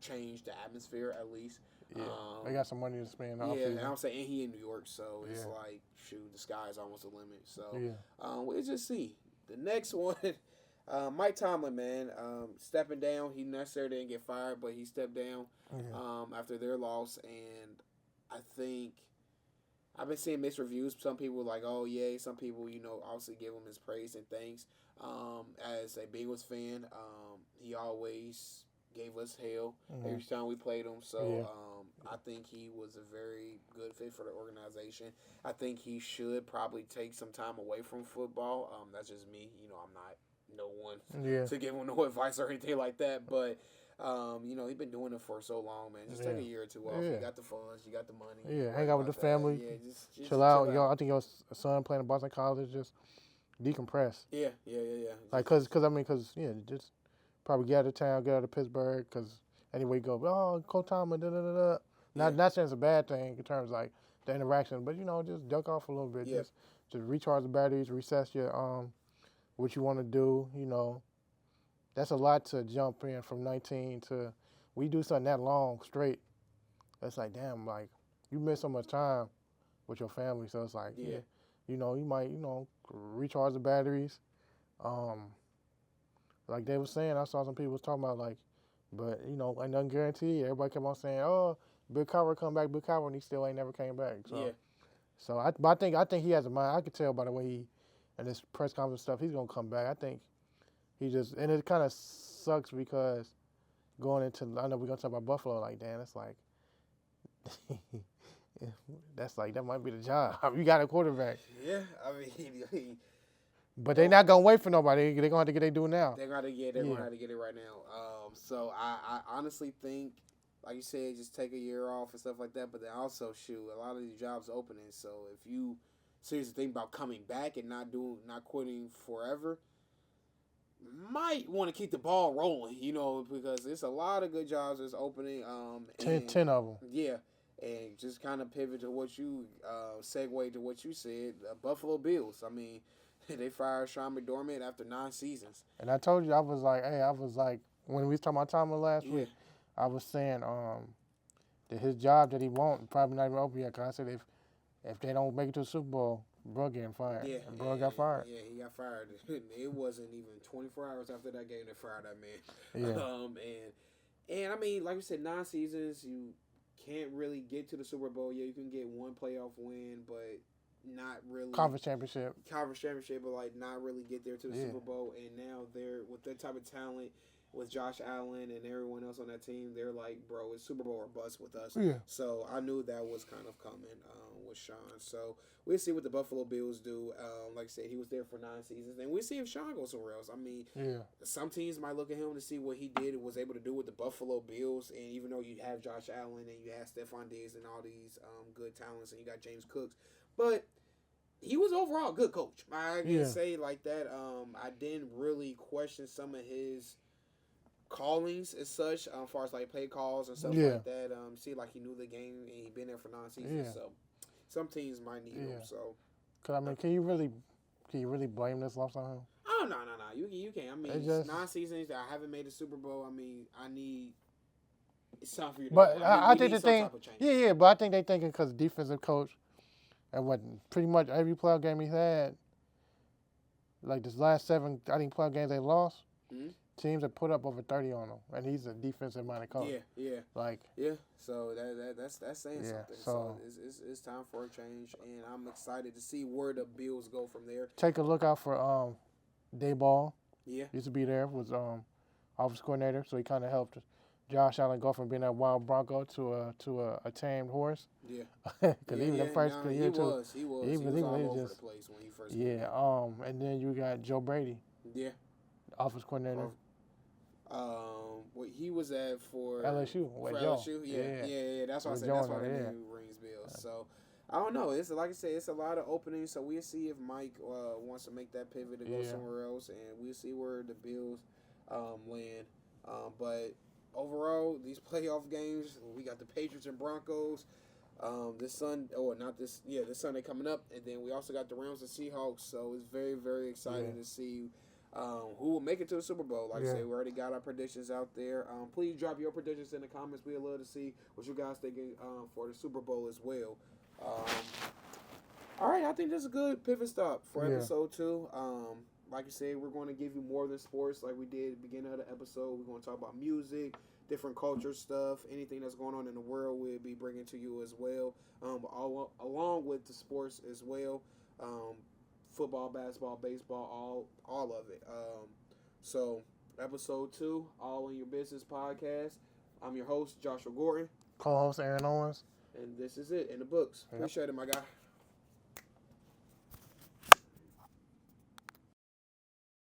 Speaker 2: change the atmosphere at least.
Speaker 1: Yeah, they got some money to spend.
Speaker 2: And I'm saying, and he in New York, so it's like shoot, the sky's almost the limit. So we'll just see. The next one, Mike Tomlin, man, stepping down. He necessarily didn't get fired, but he stepped down after their loss. And I think I've been seeing mixed reviews. Some people like, oh, yay. Some people, obviously give him his praise and thanks. As a Bengals fan, he always gave us hell every time we played him. So I think he was a very good fit for the organization. I think he should probably take some time away from football. That's just me. I'm not no one to give him no advice or anything like that. But, he's been doing it for so long, man. Just take a year or two off. You got the funds. You got the money.
Speaker 1: Yeah, hang out with the family.
Speaker 2: Yeah, just
Speaker 1: chill out. I think your son playing at Boston College, just decompress.
Speaker 2: Yeah.
Speaker 1: Like, just probably get out of town, get out of Pittsburgh, because anyway, go, Coach Tomlin, da-da-da-da. Not saying it's a bad thing in terms of, like, the interaction, but, just duck off a little bit. Just recharge the batteries, recess your, what you want to do, That's a lot to jump in from 19 to, we do something that long straight. It's like, damn, like, you miss so much time with your family, so it's like, you might, recharge the batteries. Like they were saying, I saw some people was talking about like, but ain't nothing guaranteed. Everybody kept on saying, "Oh, Bill Cowher come back, Bill Cowher," and he still ain't never came back. So, I think he has a mind. I could tell by the way he, and this press conference stuff, he's gonna come back. I think he just, and it kind of sucks because going into, I know we're gonna talk about Buffalo. Like, damn, it's like, that might be the job. You got a quarterback.
Speaker 2: Yeah, I mean.
Speaker 1: But they're not gonna wait for nobody. They're gonna have to get their due now.
Speaker 2: They're gonna have to get it right now. So I honestly think, like you said, just take a year off and stuff like that. But then also, a lot of these jobs opening. So if you seriously think about coming back and not quitting forever, might want to keep the ball rolling. Because there's a lot of good jobs that's opening.
Speaker 1: 10 of them.
Speaker 2: Yeah. And just kind of pivot to what you segue to what you said, Buffalo Bills. I mean, they fired Sean McDermott after 9 seasons.
Speaker 1: And I told you, I was like, when we was talking about Tomlin last
Speaker 2: Yeah.
Speaker 1: week, I was saying that his job that he won't probably not even open yet. Cause I said if they don't make it to the Super Bowl, Bro getting fired.
Speaker 2: Yeah,
Speaker 1: And Bro got fired.
Speaker 2: Yeah, he got fired. It wasn't even 24 hours after that game they fired that man.
Speaker 1: Yeah.
Speaker 2: And I mean, like we said, 9 seasons. You can't really get to the Super Bowl. Yeah, you can get one playoff win, but not really
Speaker 1: Conference championship,
Speaker 2: but like not really get there to the Super Bowl. And now they're with that type of talent, with Josh Allen and everyone else on that team, they're like, bro, it's Super Bowl or bust with us.
Speaker 1: Yeah.
Speaker 2: So I knew that was kind of coming with Sean. So we'll see what the Buffalo Bills do. Like I said, he was there for 9 seasons, and we'll see if Sean goes somewhere else. I mean, some teams might look at him to see what he did and was able to do with the Buffalo Bills. And even though you have Josh Allen and you have Stephon Diggs and all these good talents, and you got James Cooks, but he was overall a good coach. I can say it like that. I didn't really question some of his callings as such, as far as like play calls and stuff like that. See, like he knew the game and he been there for 9 seasons. So some teams might need him. So,
Speaker 1: cause I mean, can you really blame this loss on him?
Speaker 2: Oh no, you can't. I mean, it's 9 seasons. I haven't made a Super Bowl. I mean, it's time for you.
Speaker 1: But I think the thing, but I think they thinking because defensive coach, and what pretty much every playoff game he had, like this last 7, I think playoff games they lost. Mm-hmm. Teams have put up over 30 on him, and he's a defensive-minded coach.
Speaker 2: So that's saying something. So it's time for a change, and I'm excited to see where the Bills go from there.
Speaker 1: Take a look out for Dayball.
Speaker 2: Yeah,
Speaker 1: used to be there, was offensive coordinator, so he kind of helped Josh Allen go from being that wild Bronco to a tamed horse.
Speaker 2: Yeah,
Speaker 1: because even the first year
Speaker 2: he was all over the place when he first came
Speaker 1: out. And then you got Joe Brady.
Speaker 2: Yeah,
Speaker 1: offense coordinator.
Speaker 2: What he was at for
Speaker 1: LSU.
Speaker 2: LSU, yeah. That's why I said that's why the name rings bells. So I don't know. It's like I said, it's a lot of openings. So we'll see if Mike wants to make that pivot to go somewhere else, and we'll see where the Bills land. But overall, these playoff games, we got the Patriots and Broncos. This Sunday coming up, and then we also got the Rams and Seahawks. So it's very, very exciting to see who will make it to the Super Bowl. Like I said, we already got our predictions out there. Please drop your predictions in the comments. We'd love to see what you guys thinking for the Super Bowl as well. All right, I think this is a good pivot stop for episode 2. Like I said, we're going to give you more than sports like we did at the beginning of the episode. We're going to talk about music, different culture stuff, anything that's going on in the world we'll be bringing to you as well, along with the sports as well. Football, basketball, baseball, all of it. So, episode 2, All in Your Business podcast. I'm your host, Joshua Gordon.
Speaker 1: Co-host, Aaron Owens.
Speaker 2: And this is it in the books. Appreciate it, my guy.